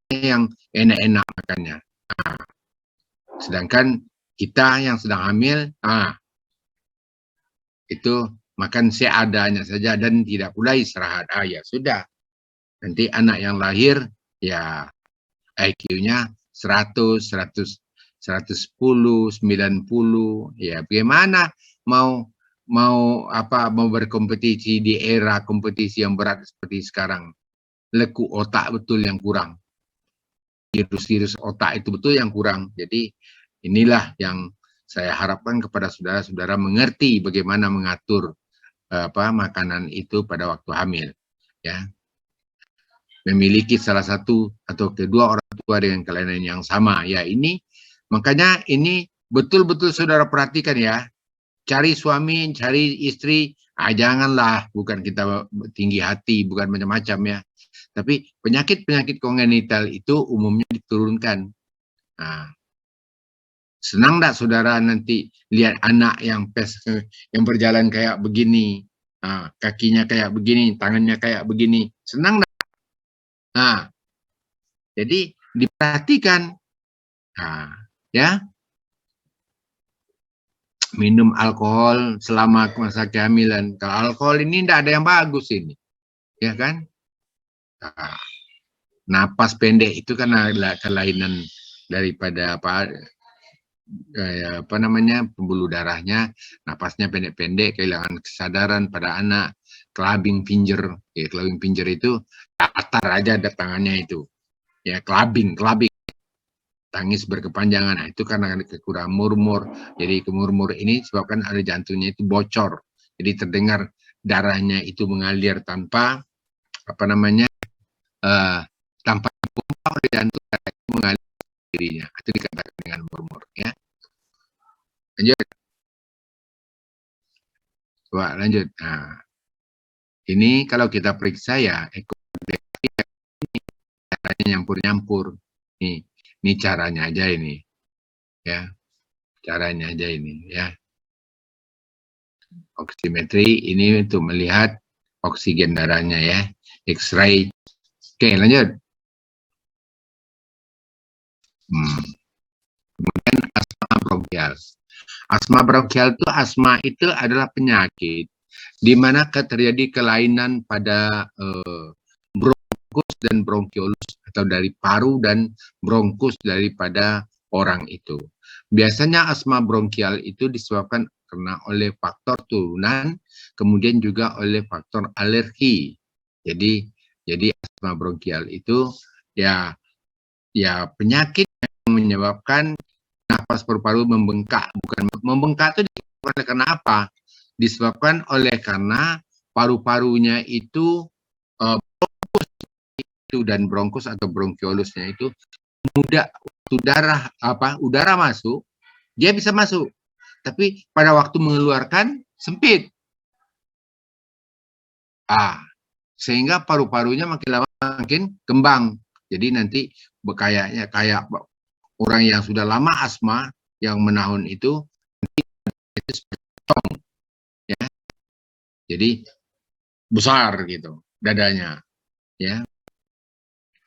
yang enak-enak makannya. Nah, sedangkan kita yang sedang hamil, itu makan seadanya saja dan tidak pula istirahat. Ya sudah. Nanti anak yang lahir ya IQ-nya 100, 110, 90. Ya bagaimana mau berkompetisi di era kompetisi yang berat seperti sekarang. Lekuk otak betul yang kurang. Virus-virus otak itu betul yang kurang. Jadi inilah yang saya harapkan kepada saudara-saudara mengerti bagaimana mengatur makanan itu pada waktu hamil. Ya, memiliki salah satu atau kedua orang tua dengan kelainan yang sama. Ya, ini makanya ini betul-betul saudara perhatikan ya. Cari suami, cari istri, janganlah, bukan kita tinggi hati, bukan macam-macam ya. Tapi penyakit-penyakit kongenital itu umumnya diturunkan. Nah, senang enggak saudara nanti lihat anak yang berjalan kayak begini, kakinya kayak begini, tangannya kayak begini, senang enggak? Nah, jadi diperhatikan, ya. Minum alkohol selama masa kehamilan. Kalau alkohol ini enggak ada yang bagus ini, ya kan? Napas pendek itu kan adalah kelainan daripada pembuluh darahnya, napasnya pendek-pendek, kehilangan kesadaran pada anak, clubbing finger. Ya, clubbing finger itu datar aja ada tangannya itu. Ya, clubbing. Tangis berkepanjangan. Nah, itu karena kekurangan murmur. Jadi kemurmur ini sebabkan ada jantungnya itu bocor. Jadi terdengar darahnya itu mengalir tanpa tanpa pompa oleh jantung, mengalir dirinya. Itu dikatakan dengan murmur ya. Lanjut. Coba lanjut. Nah, ini kalau kita periksa ya, caranya nyampur-nyampur. Ini caranya aja ini. Ya, caranya aja ini ya. Oximetri ini untuk melihat oksigen darahnya ya. X-ray. Oke, lanjut. Kemudian asma bronkial. Asma bronkial itu adalah penyakit di mana terjadi kelainan pada bronkus dan bronkiolus atau dari paru dan bronkus daripada orang itu. Biasanya asma bronkial itu disebabkan karena oleh faktor turunan, kemudian juga oleh faktor alergi. Jadi asma bronkial itu ya penyakit yang menyebabkan napas paru-paru membengkak. Bukan membengkak itu disebabkan oleh karena apa? Disebabkan oleh karena paru-parunya itu dan bronkus atau bronkiolusnya itu mudah udara masuk, dia bisa masuk. Tapi pada waktu mengeluarkan sempit. Sehingga paru-parunya makin lama makin kembang. Jadi nanti kayak orang yang sudah lama asma yang menahun itu ya. Jadi besar gitu dadanya ya.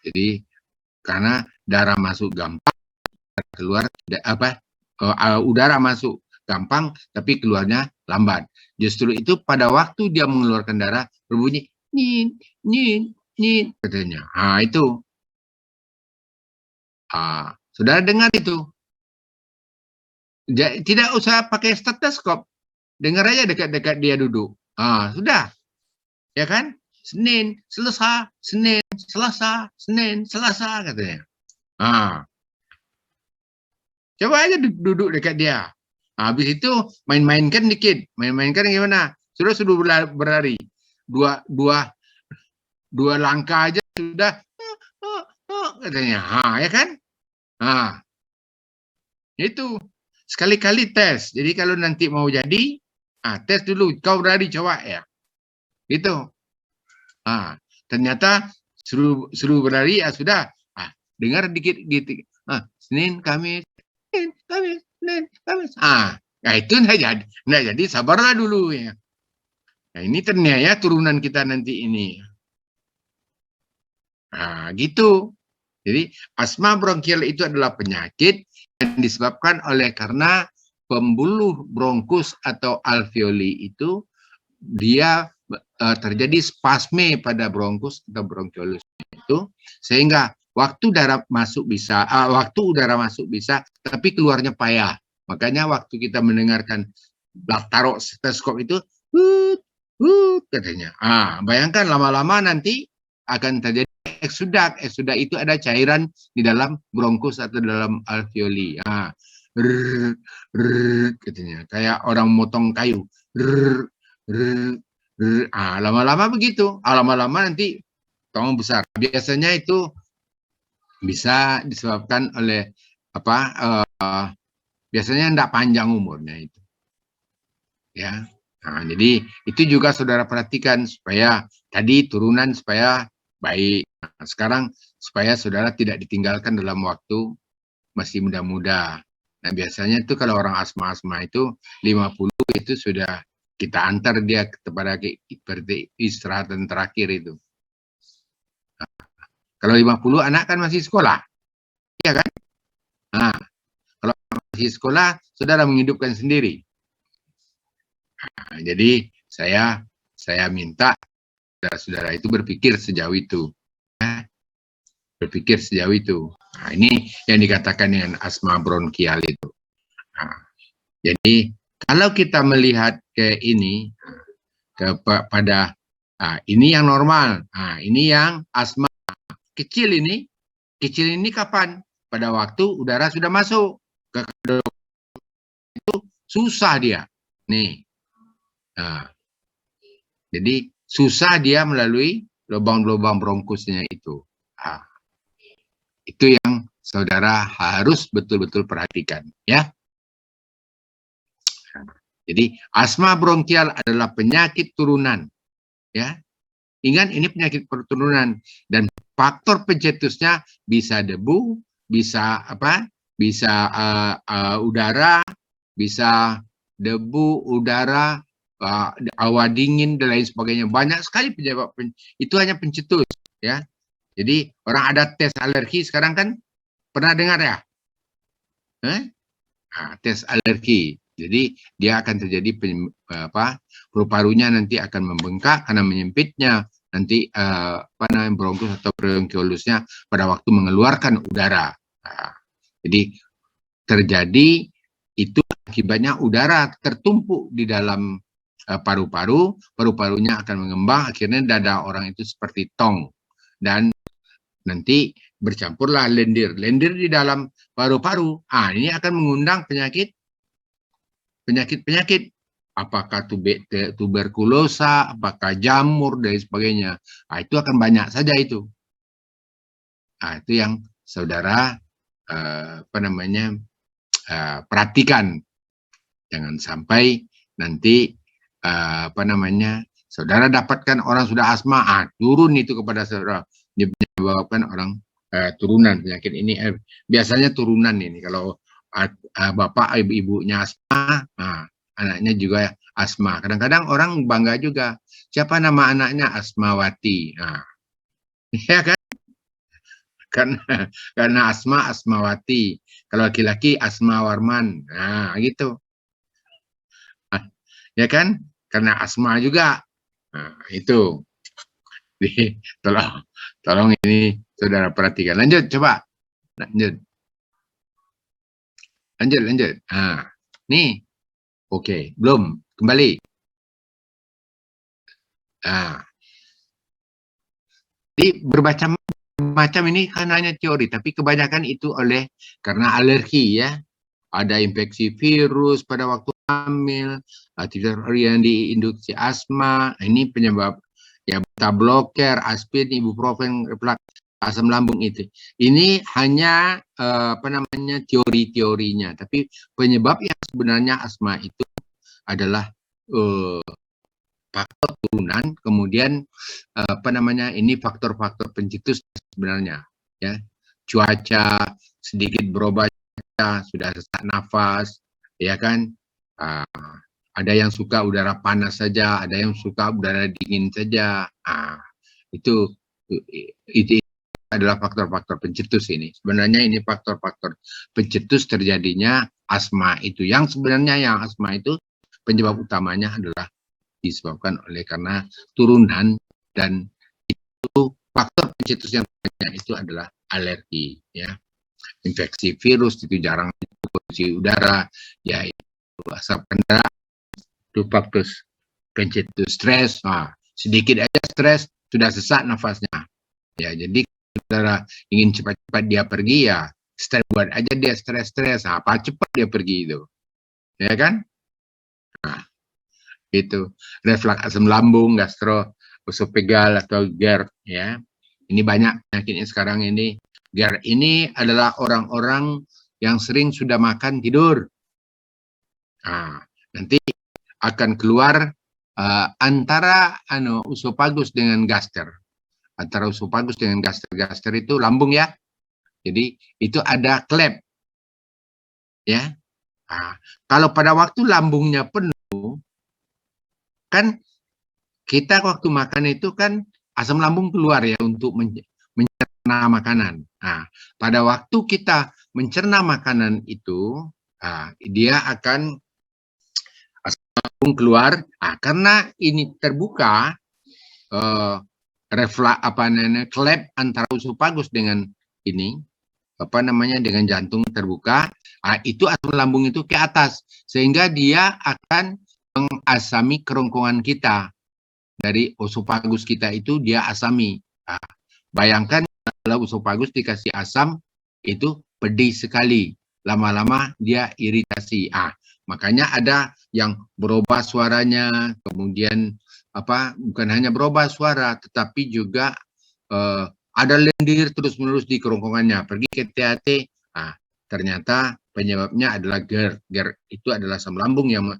Jadi karena darah masuk gampang, keluar udara masuk gampang tapi keluarnya lambat. Justru itu pada waktu dia mengeluarkan darah berbunyi nin nin nin katanya. Itu. Saudara dengar itu. Tidak usah pakai stetoskop. Dengar aja dekat-dekat dia duduk. Sudah. Ya kan? Senin, Selasa, Senin, Selasa, Senin, Selasa katanya. Coba aja duduk dekat dia. Habis itu main-mainkan dikit. Main-mainkan gimana? Suruh berlari. Dua langkah aja sudah katanya. Ya kan? Itu sekali-kali tes. Jadi kalau nanti mau jadi, tes dulu. Kau berlari coba ya. Itu. Ternyata suruh berlari sudah. Dengar dikit gitu. Senin, Kamis, Senin, Kamis, Senin, Kamis. Itu enggak jadi, sabarlah dulu ya. Nah, ini ternyata turunan kita nanti ini. Gitu. Jadi asma bronkial itu adalah penyakit yang disebabkan karena pembuluh bronkus atau alveoli itu dia terjadi spasme pada bronkus atau bronkiolus itu, sehingga waktu udara masuk bisa, tapi keluarnya payah. Makanya waktu kita mendengarkan taruh stetoskop itu, katanya. Bayangkan lama-lama nanti akan terjadi eksudat. Eksudat itu ada cairan di dalam bronkus atau dalam alveoli. Katanya. Kayak orang motong kayu. Lama-lama begitu. Lama-lama nanti tong besar. Biasanya itu bisa disebabkan oleh biasanya tidak panjang umurnya itu. Ya. Jadi itu juga saudara perhatikan supaya tadi turunan supaya baik. Sekarang supaya saudara tidak ditinggalkan dalam waktu masih muda-muda. Nah, biasanya itu kalau orang asma-asma itu 50 itu sudah kita antar dia kepada istirahatan terakhir itu. Kalau 50 anak kan masih sekolah. Iya kan? Kalau masih sekolah, saudara menghidupkan sendiri. Jadi saya minta saudara-saudara itu berpikir sejauh itu. Berpikir sejauh itu. Ini yang dikatakan dengan asma bronkial itu. Jadi kalau kita melihat ke ini, kepada ini yang normal, ini yang asma kecil ini kapan? Pada waktu udara sudah masuk ke itu susah dia, nih. Jadi susah dia melalui lubang-lubang bronkusnya itu. Itu yang saudara harus betul-betul perhatikan, ya. Jadi asma bronkial adalah penyakit turunan, ya. Ingat ini penyakit turunan dan faktor pencetusnya bisa debu, bisa apa? Bisa udara, bisa debu, udara, hawa dingin dan lain sebagainya. Banyak sekali penyebab itu hanya pencetus, ya. Jadi orang ada tes alergi sekarang kan pernah dengar ya? Tes alergi. Jadi dia akan terjadi paru-parunya nanti akan membengkak karena menyempitnya nanti bronkus atau bronchiolusnya pada waktu mengeluarkan udara. Jadi terjadi itu akibatnya udara tertumpuk di dalam paru-paru, paru-parunya akan mengembang, akhirnya dada orang itu seperti tong dan nanti bercampurlah lendir di dalam paru-paru. Ini akan mengundang penyakit, apakah tuberkulosa, apakah jamur dan sebagainya. Itu akan banyak saja itu. Itu yang saudara perhatikan. Jangan sampai nanti saudara dapatkan orang sudah asma, turun itu kepada saudara. Dia menyebabkan orang turunan penyakit ini. Biasanya turunan ini kalau bapak ibunya asma, anaknya juga asma. Kadang-kadang orang bangga juga. Siapa nama anaknya? Asmawati. Ya kan? Karena asma Asmawati. Kalau laki-laki Asma Warman. Gitu. Ya kan? Karena asma juga. Itu. Jadi, tolong ini saudara perhatikan. Lanjut, coba. Lanjut. Nih. Oke, belum. Kembali. Jadi bermacam ini kan hanya teori, tapi kebanyakan itu karena alergi ya. Ada infeksi virus pada waktu hamil, yang diinduksi asma, ini penyebab ya beta bloker, aspirin, ibuprofen, asam lambung itu. Ini hanya teori-teorinya, tapi penyebab yang sebenarnya asma itu adalah faktor turunan, kemudian ini faktor-faktor pencetus sebenarnya ya. Cuaca sedikit berubah, sudah sesak nafas, ya kan? Ada yang suka udara panas saja, ada yang suka udara dingin saja. Itu adalah faktor-faktor pencetus ini. Sebenarnya ini faktor-faktor pencetus terjadinya asma itu. Yang sebenarnya yang asma itu penyebab utamanya adalah disebabkan karena turunan, dan itu faktor pencetus yang banyak itu adalah alergi ya. Infeksi virus itu jarang, polusi udara ya, itu asap kendaraan, itu faktor pencetus. Stres, sedikit aja stres sudah sesak nafasnya ya. Jadi saudara ingin cepat-cepat dia pergi ya, buat aja dia stres, cepat dia pergi itu ya kan. Itu refleks asam lambung, gastroesofageal atau GERD ya. Ini banyak penyakitnya sekarang ini. GERD ini adalah orang-orang yang sering sudah makan tidur. Nanti akan keluar antara usofagus dengan gaster. Antara usofagus dengan gaster itu lambung ya. Jadi itu ada klep ya. Kalau pada waktu lambungnya penuh, kan kita waktu makan itu kan asam lambung keluar ya untuk mencerna makanan. Pada waktu kita mencerna makanan itu, dia akan asam lambung keluar. Karena ini terbuka, klep antara usofagus dengan ini, dengan jantung terbuka, itu asam lambung itu ke atas, sehingga dia akan mengasami kerongkongan kita. Dari usofagus kita itu dia asami. Bayangkan kalau usofagus dikasih asam, itu pedih sekali. Lama-lama dia iritasi. Makanya ada yang berubah suaranya, kemudian bukan hanya berubah suara, tetapi juga ada lendir terus-menerus di kerongkongannya. Pergi ke THT, ternyata penyebabnya adalah GERD. GERD itu adalah asam lambung yang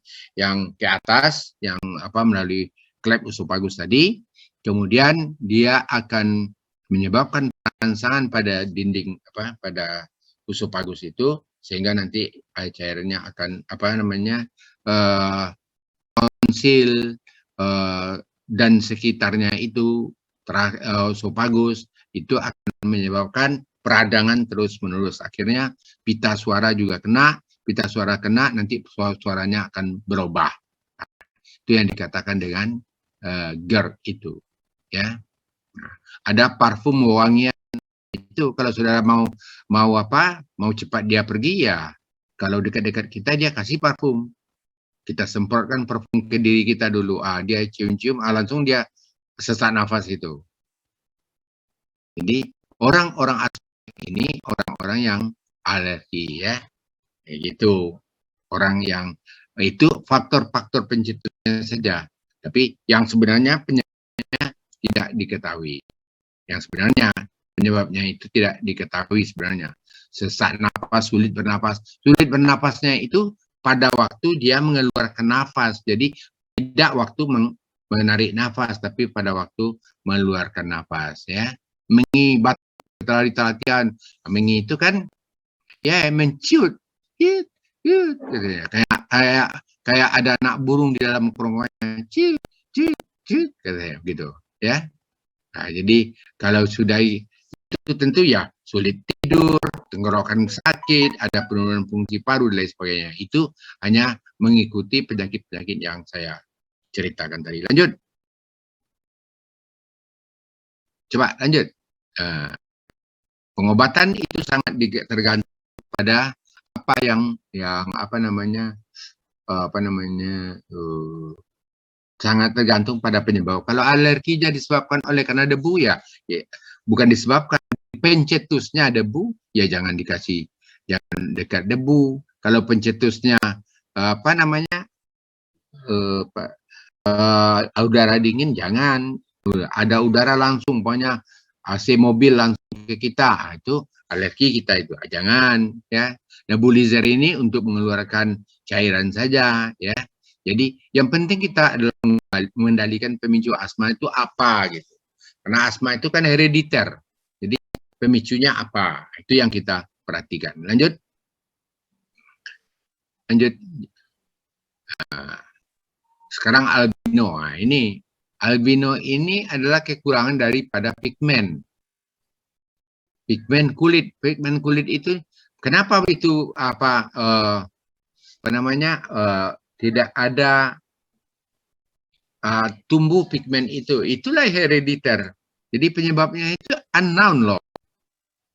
ke atas, yang melalui klep usofagus tadi. Kemudian dia akan menyebabkan rangsangan pada dinding pada usofagus itu, sehingga nanti cairannya akan tonsil dan sekitarnya itu usofagus itu akan menyebabkan peradangan terus-menerus. Akhirnya pita suara juga kena, pita suara kena, nanti suaranya akan berubah. Itu yang dikatakan dengan GERD itu, ya. Nah, ada parfum wangian itu kalau saudara mau cepat dia pergi, ya kalau dekat-dekat kita dia kasih parfum. Kita semprotkan parfum ke diri kita dulu, dia cium-cium, langsung dia sesak nafas itu. Jadi orang-orang ini orang-orang yang alergi, ya, kayak gitu. Orang yang itu faktor-faktor pencetusnya saja, tapi yang sebenarnya penyebabnya tidak diketahui. Yang sebenarnya penyebabnya itu tidak diketahui sebenarnya. Sesak napas, sulit bernapas. Sulit bernapasnya itu pada waktu dia mengeluarkan nafas. Jadi tidak waktu menarik nafas, tapi pada waktu mengeluarkan nafas, ya. Mengibat latihan, mengi itu kan ya menciut, kayak ada anak burung di dalam kerongkongan, ciut, gitu, ya. Nah, jadi kalau sudah itu tentu ya sulit tidur, tenggorokan sakit, ada penurunan fungsi paru dan lain sebagainya. Itu hanya mengikuti penyakit-penyakit yang saya ceritakan tadi. Lanjut. Coba lanjut. Pengobatan itu sangat tergantung pada apa yang sangat tergantung pada penyebab. Kalau alerginya disebabkan karena debu, ya bukan disebabkan pencetusnya debu, ya jangan dekat debu. Kalau pencetusnya udara dingin, jangan. Ada udara langsung, pokoknya AC mobil langsung ke kita, itu alergi kita itu, jangan, ya. Nebulizer ini untuk mengeluarkan cairan saja, ya. Jadi yang penting kita adalah mengendalikan pemicu asma itu apa, gitu. Karena asma itu kan herediter, jadi pemicunya apa, itu yang kita perhatikan. Lanjut. Sekarang albino. Nah, albino ini adalah kekurangan daripada pigmen. Pigmen kulit itu kenapa itu tidak ada tumbuh pigmen itu? Itulah herediter. Jadi penyebabnya itu unknown loh.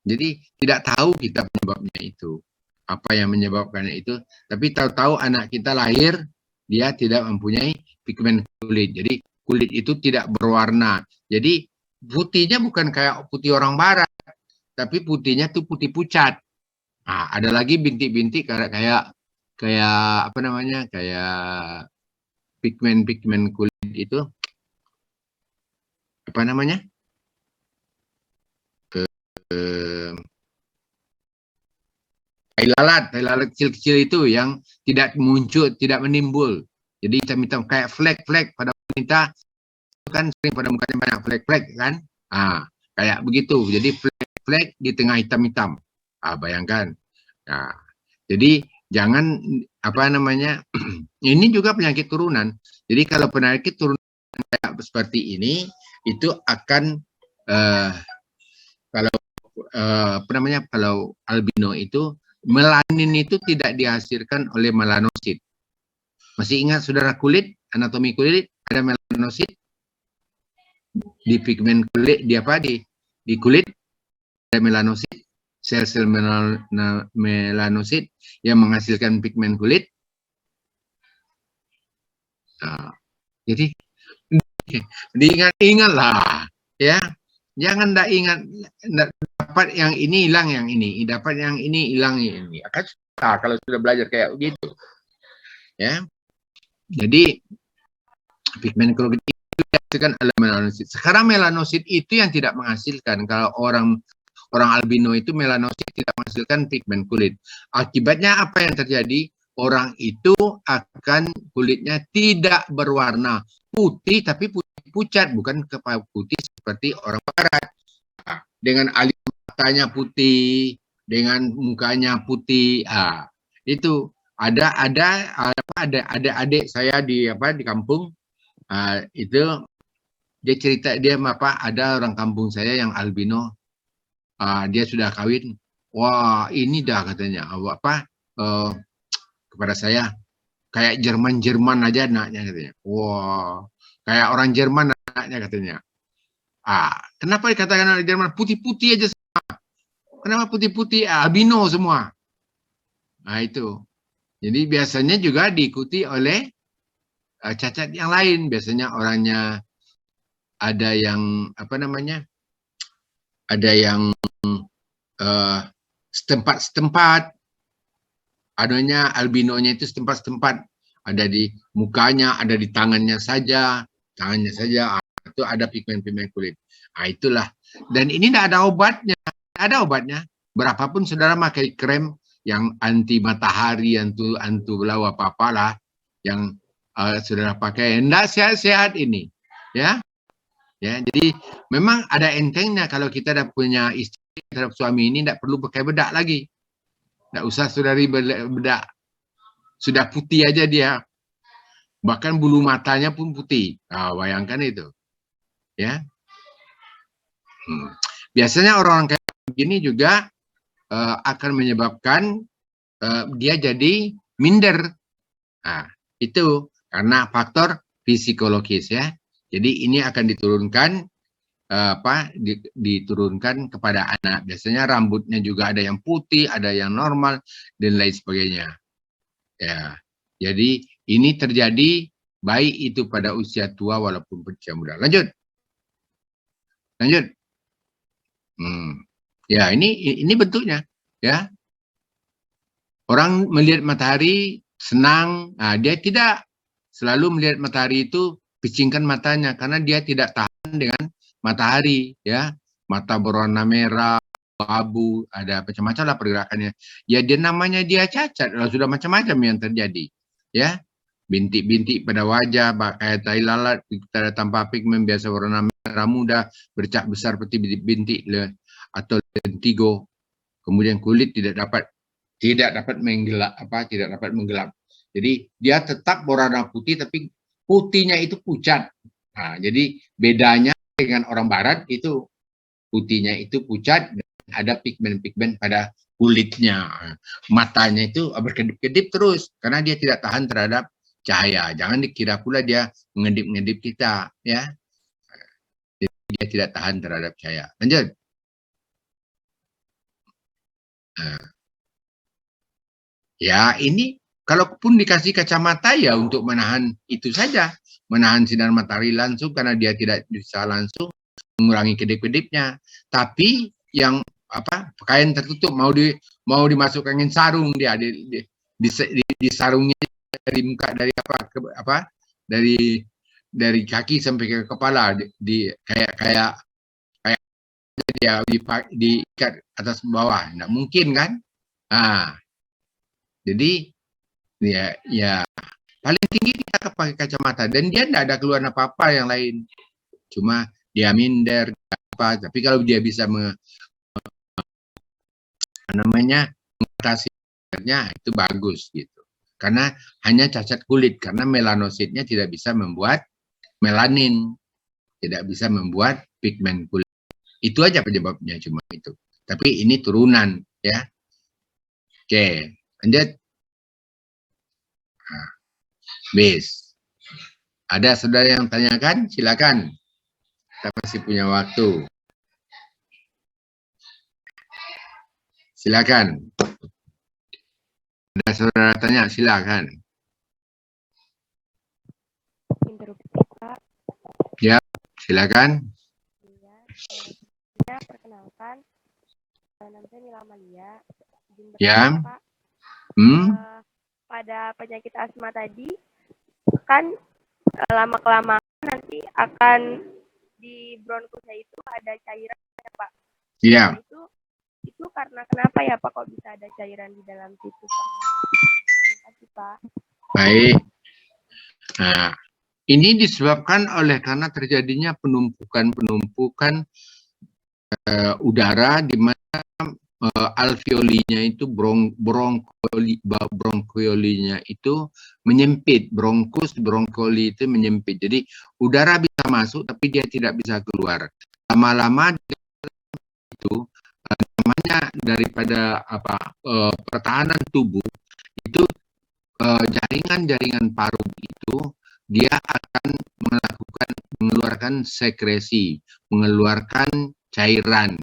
Jadi tidak tahu kita penyebabnya itu. Apa yang menyebabkannya itu? Tapi tahu-tahu anak kita lahir dia tidak mempunyai pigmen kulit. Jadi kulit itu tidak berwarna. Jadi putihnya bukan kayak putih orang barat, tapi putihnya tuh putih pucat. Nah, ada lagi bintik-bintik kayak pigmen kulit itu tai lalat kecil-kecil itu yang tidak muncul, tidak menimbul. Jadi hitam-hitam kayak flek-flek pada wanita kan sering pada mukanya banyak flek-flek kan? Kayak begitu. Jadi flek di tengah hitam-hitam. Bayangkan. Nah, jadi jangan ini juga penyakit turunan. Jadi kalau penyakit turunan kayak seperti ini itu akan kalau albino itu melanin itu tidak dihasilkan oleh melanosit. Masih ingat saudara kulit, anatomi kulit ada melanosit di pigmen kulit, di kulit ada melanosit, sel-sel melanosit yang menghasilkan pigmen kulit. Jadi diingat-ingatlah, ya. Jangan ingat dapat yang ini hilang yang ini, dapat yang ini hilang yang ini. Akan susah kalau sudah belajar kayak begitu, ya. Jadi pigmen kulit itu dihasilkan oleh melanosit. Sekarang melanosit itu yang tidak menghasilkan. Kalau orang orang albino itu melanosit tidak menghasilkan pigmen kulit. Akibatnya apa yang terjadi? Orang itu akan kulitnya tidak berwarna putih, tapi putih pucat, bukan putih seperti orang barat. Dengan alis matanya putih, dengan mukanya putih. Itu ada adik saya di kampung, itu dia cerita, dia ada orang kampung saya yang albino, dia sudah kawin. Wah, ini dah katanya kepada saya, kayak Jerman aja anaknya katanya. Wah, kayak orang Jerman anaknya katanya. Kenapa dikatakan anak Jerman? Putih-putih aja semua. Kenapa putih-putih? Albino semua. Itu. Jadi biasanya juga diikuti oleh cacat yang lain. Biasanya orangnya ada yang ada yang setempat-setempat. Adanya albinonya itu setempat-setempat, ada di mukanya, ada di tangannya saja, itu ada pigmen-pigmen kulit. Itulah. Dan ini tidak ada obatnya, Berapapun saudara pakai krem yang anti matahari, anti belau apa-apalah yang saudara pakai, tidak sehat-sehat ini, ya. Jadi memang ada entengnya kalau kita dah punya istri terhadap suami ini, tidak perlu pakai bedak lagi. Tak usah saudari bedak. Sudah putih aja dia. Bahkan bulu matanya pun putih. Bayangkan itu. Ya. Biasanya orang kayak begini juga akan menyebabkan dia jadi minder. Itu karena faktor psikologis, ya. Jadi ini akan diturunkan diturunkan kepada anak. Biasanya rambutnya juga ada yang putih, ada yang normal, dan lain sebagainya. Ya, jadi ini terjadi baik itu pada usia tua walaupun usia muda. Lanjut. Ya, ini bentuknya, ya. Orang melihat matahari senang, dia tidak selalu melihat matahari itu picingkan matanya karena dia tidak tahan dengan matahari, ya. Mata berwarna merah, abu, ada macam-macam lah pergerakannya. Ya, dia namanya dia cacat, sudah macam-macam yang terjadi, ya. Bintik-bintik pada wajah, kayak tai lalat, kita tanpa pigmen biasa warna merah muda, bercak besar seperti bintik atau lentigo. Kemudian kulit tidak dapat menggelap, Jadi dia tetap berwarna putih, tapi putihnya itu pucat. Jadi bedanya dengan orang barat itu putihnya itu pucat dan ada pigmen-pigmen pada kulitnya. Matanya itu berkedip-kedip terus karena dia tidak tahan terhadap cahaya. Jangan dikira pula dia mengedip-ngedip kita, ya. Jadi dia tidak tahan terhadap cahaya. Lanjut. Ya, ini kalaupun dikasih kacamata ya untuk menahan itu saja, menahan sinar matahari langsung karena dia tidak bisa langsung mengurangi kedip-kedipnya. Tapi yang pakaian tertutup mau dimasukkan angin sarung dia di sarungnya dari muka dari kaki sampai ke kepala kayak dia diikat atas bawah, nggak mungkin kan? Jadi ya paling tinggi kita pakai kacamata dan dia tidak ada keluhan apa-apa yang lain. Cuma dia minder tapi kalau dia bisa mengatasinya itu bagus gitu. Karena hanya cacat kulit karena melanositnya tidak bisa membuat melanin, tidak bisa membuat pigmen kulit. Itu aja penyebabnya, cuma itu. Tapi ini turunan, ya. Oke, lanjut. Bis. Ada saudara yang tanyakan? Silakan. Kita masih punya waktu. Silakan. Ada saudara tanya, silakan. Interupsi, Pak. Ya, silakan. Perkenalkan, nama saya Mila Amalia. Ya. Pak. Pada penyakit asma tadi, kan lama-kelamaan nanti akan di bronkusnya itu ada cairan, Pak. Iya. Itu itu karena kenapa ya Pak kok bisa ada cairan di dalam situ Pak? Terima kasih Pak. Baik. Nah, ini disebabkan oleh karena terjadinya penumpukan udara di mana alveolinya itu bronkiolinya itu menyempit, bronkoli itu menyempit. Jadi udara bisa masuk tapi dia tidak bisa keluar. Lama-lama itu namanya daripada pertahanan tubuh itu jaringan-jaringan paru itu dia akan mengeluarkan sekresi, mengeluarkan cairan.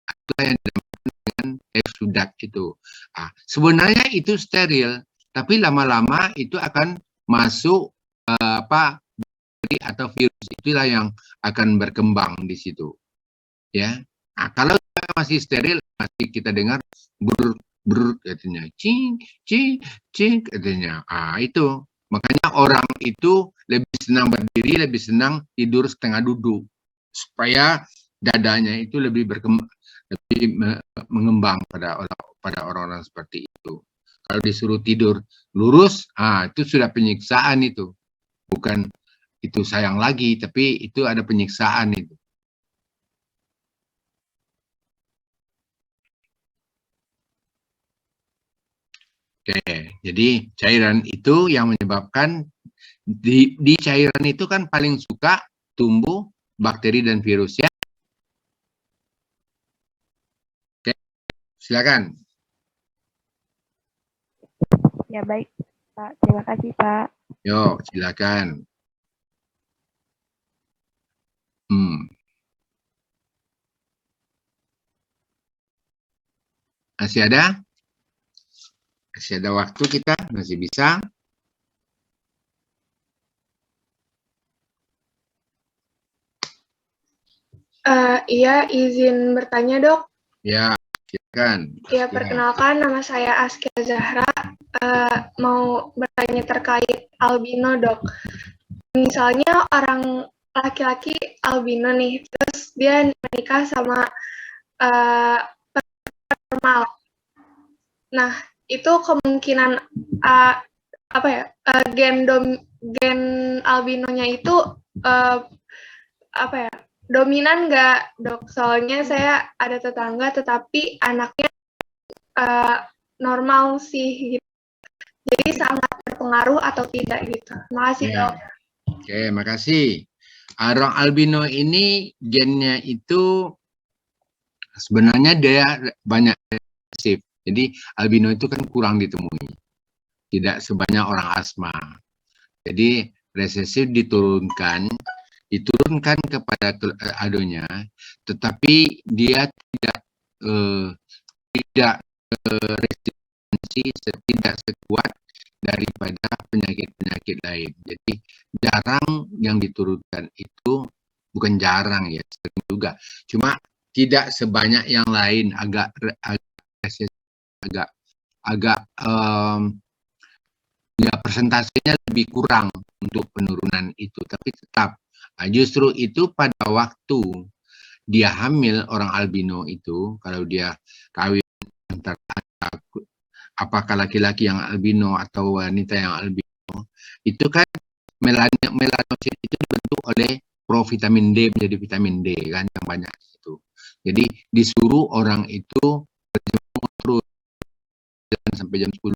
Itulah yang dinamakan dengan eksudat itu. Sebenarnya itu steril, tapi lama-lama itu akan masuk bakteri atau virus, itulah yang akan berkembang di situ. Ya. Kalau masih steril, masih kita dengar brr katanya, cing katanya. Itu. Makanya orang itu lebih senang berdiri, lebih senang tidur setengah duduk supaya dadanya itu lebih mengembang pada orang-orang seperti itu. Kalau disuruh tidur lurus, itu sudah penyiksaan itu. Bukan itu sayang lagi, tapi itu ada penyiksaan itu. Oke, jadi cairan itu yang menyebabkan di cairan itu kan paling suka tumbuh bakteri dan virus ya. Oke, silakan. Ya baik Pak, terima kasih Pak. Yo, silakan. Masih ada? Masih ada waktu kita, masih bisa. Iya, izin bertanya dok. Ya, silakan. Ya, perkenalkan nama saya Askia Zahra. Mau bertanya terkait albino dok. Misalnya orang laki-laki albino nih, terus dia menikah sama normal. Nah, itu kemungkinan gen albinonya itu dominan nggak dok? Soalnya saya ada tetangga tetapi anaknya normal sih gitu. Jadi sangat berpengaruh atau tidak gitu. Makasih dok. Oke, makasih. Orang albino ini gennya itu sebenarnya dia banyak resesif. Jadi albino itu kan kurang ditemui. Tidak sebanyak orang asma. Jadi resesif diturunkan kepada adonya, tetapi dia tidak resistensi, tidak sekuat daripada penyakit-penyakit lain. Jadi jarang yang diturunkan itu, bukan jarang ya, sering juga. Cuma tidak sebanyak yang lain, agak ya persentasenya lebih kurang untuk penurunan itu, tapi tetap justru itu pada waktu dia hamil orang albino itu, kalau dia kawin antara apakah laki-laki yang albino atau wanita yang albino, itu kan melanosit itu dibentuk oleh provitamin D menjadi vitamin D kan yang banyak itu. Jadi disuruh orang itu berjemur terus sampai jam 10,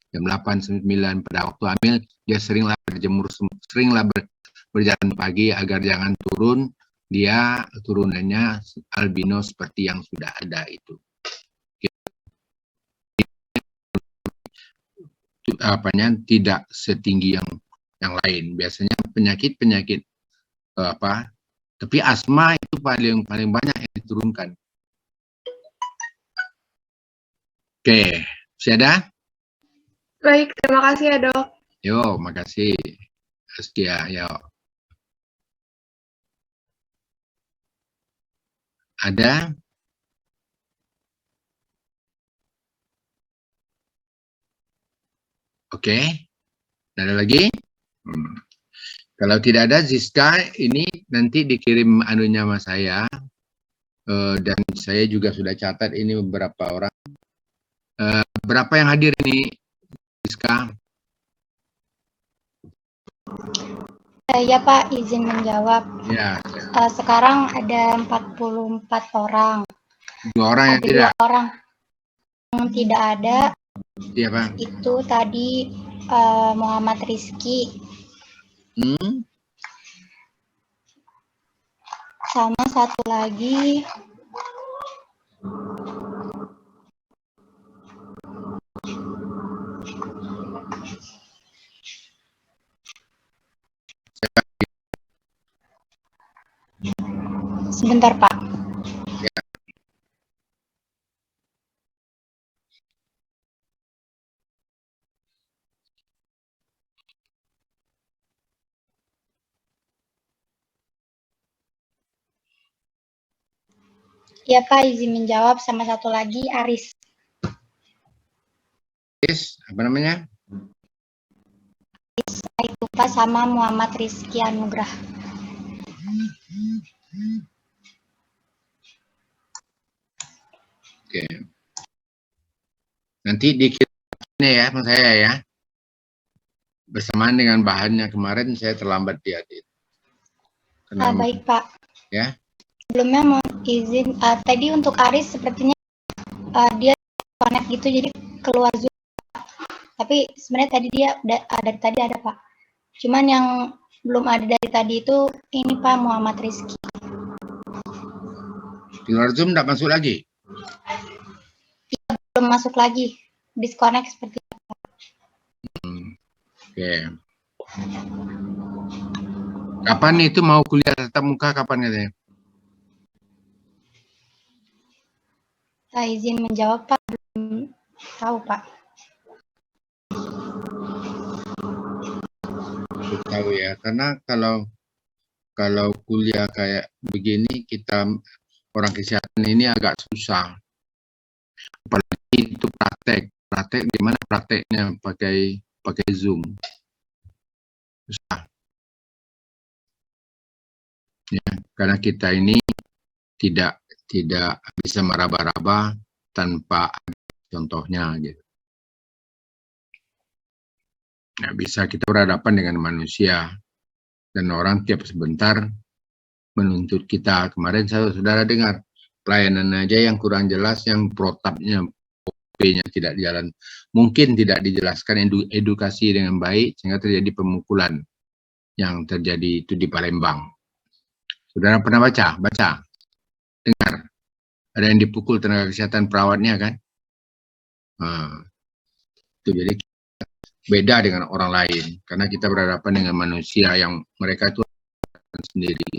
jam 8, 9 pada waktu hamil dia seringlah berjemur, seringlah berjalan pagi agar jangan turun dia turunannya albino seperti yang sudah ada itu. Tidak setinggi yang lain. Biasanya penyakit tapi asma itu paling banyak yang diturunkan. Oke, masih ada? Baik, terima kasih ya dok. Yo, makasih. Askia, yo. Ada? Oke. Ada lagi? Kalau tidak ada, Zizka ini nanti dikirim anunya sama saya. dan saya juga sudah catat ini beberapa orang. Berapa yang hadir ini, Rizka? Ya Pak, izin menjawab. Ya. Sekarang ada 44 orang. 2 orang yang ada tidak? 2 orang yang tidak ada. Siapa? Itu tadi Muhammad Rizky. Sama satu lagi. Sebentar, Pak. Ya. Ya Pak, izin menjawab. Sama satu lagi Aris. Aris, apa namanya? Aris, saya lupa, sama Muhammad Rizky Anugrah. Oke. Nanti dikirimnya ya sama saya ya. Bersamaan dengan bahannya, kemarin saya terlambat di edit. Baik Pak. Ya. Sebelumnya mau izin, tadi untuk Aris sepertinya dia connect gitu, jadi keluar Zoom. Tapi sebenarnya tadi dia dari tadi ada Pak. Cuman yang belum ada dari tadi itu ini Pak, Muhammad Rizky. Keluar Zoom tidak masuk lagi? Ya, belum masuk lagi, disconnect seperti itu. Oke. Kapan itu mau kuliah tatap muka, kapan katanya? Saya izin menjawab Pak, belum tahu Pak. Tahu ya, karena kalau kuliah kayak begini, kita orang kesehatan ini agak susah. Apalagi itu praktek gimana prakteknya pakai Zoom. Susah. Ya, karena kita ini tidak bisa meraba-raba tanpa contohnya gitu. Nggak bisa kita berhadapan dengan manusia dan orang tiap sebentar menuntut kita. Kemarin saya saudara dengar pelayanan aja yang kurang jelas, yang protapnya OP-nya tidak jalan, mungkin tidak dijelaskan edukasi dengan baik sehingga terjadi pemukulan yang terjadi itu di Palembang. Saudara pernah baca, dengar ada yang dipukul tenaga kesehatan perawatnya kan? Itu jadi beda dengan orang lain karena kita berhadapan dengan manusia yang mereka itu sendiri.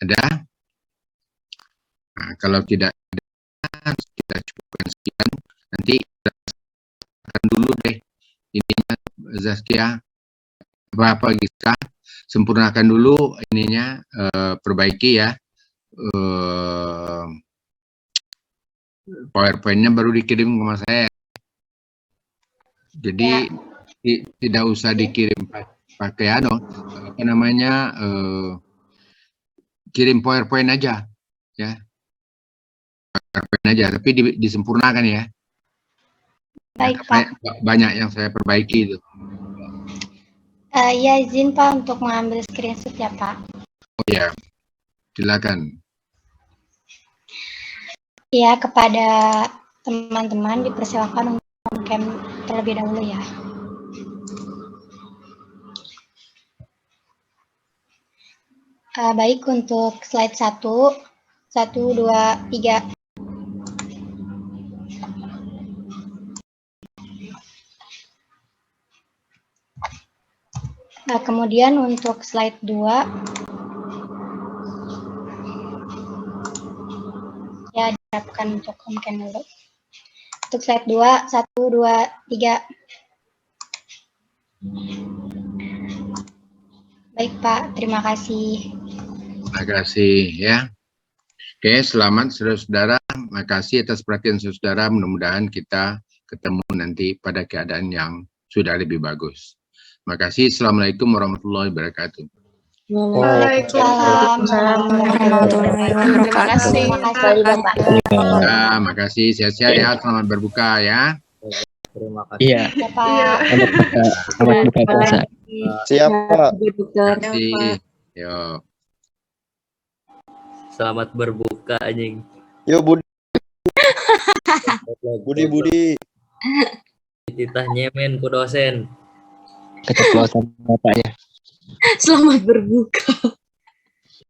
Ada? Nah, kalau tidak ada, kita cukupkan sekian. Nanti kita akan dulu deh ininya Zaskia, apa Giska, sempurnakan dulu ininya, perbaiki ya. PowerPoint-nya baru dikirim ke saya. Jadi tidak usah dikirim pakai apa namanya, kirim PowerPoint aja ya. PowerPoint aja, tapi disempurnakan ya. Baik Pak. Banyak yang saya perbaiki itu. Ya izin Pak untuk mengambil screenshot ya Pak. Oh ya, silakan. Ya, kepada teman-teman dipersilakan untuk on-cam terlebih dahulu ya. Baik, untuk slide 1, 1, 2, 3. Kemudian untuk slide 2, ya diharapkan untuk on-cam dulu. Untuk slide 2, 1, 2, 3. Baik Pak, terima kasih. Terima kasih ya. Oke, selamat saudara-saudara. Terima kasih atas perhatian saudara. Mudah-mudahan kita ketemu nanti pada keadaan yang sudah lebih bagus. Terima kasih. Assalamualaikum warahmatullahi wabarakatuh. Waalaikumsalam warahmatullahi wabarakatuh. Terima kasih Bapak. Ya, makasih. Sehat-sehat ya. Selamat berbuka ya. Terima kasih. Iya. Bapak. Selamat buka puasa. Siap, Pak. Terima kasih. Yuk. Selamat berbuka anjing. Yuk, Budi. Budi. Titah nyemen ku dosen. Keceplosan Bapak ya. Selamat berbuka.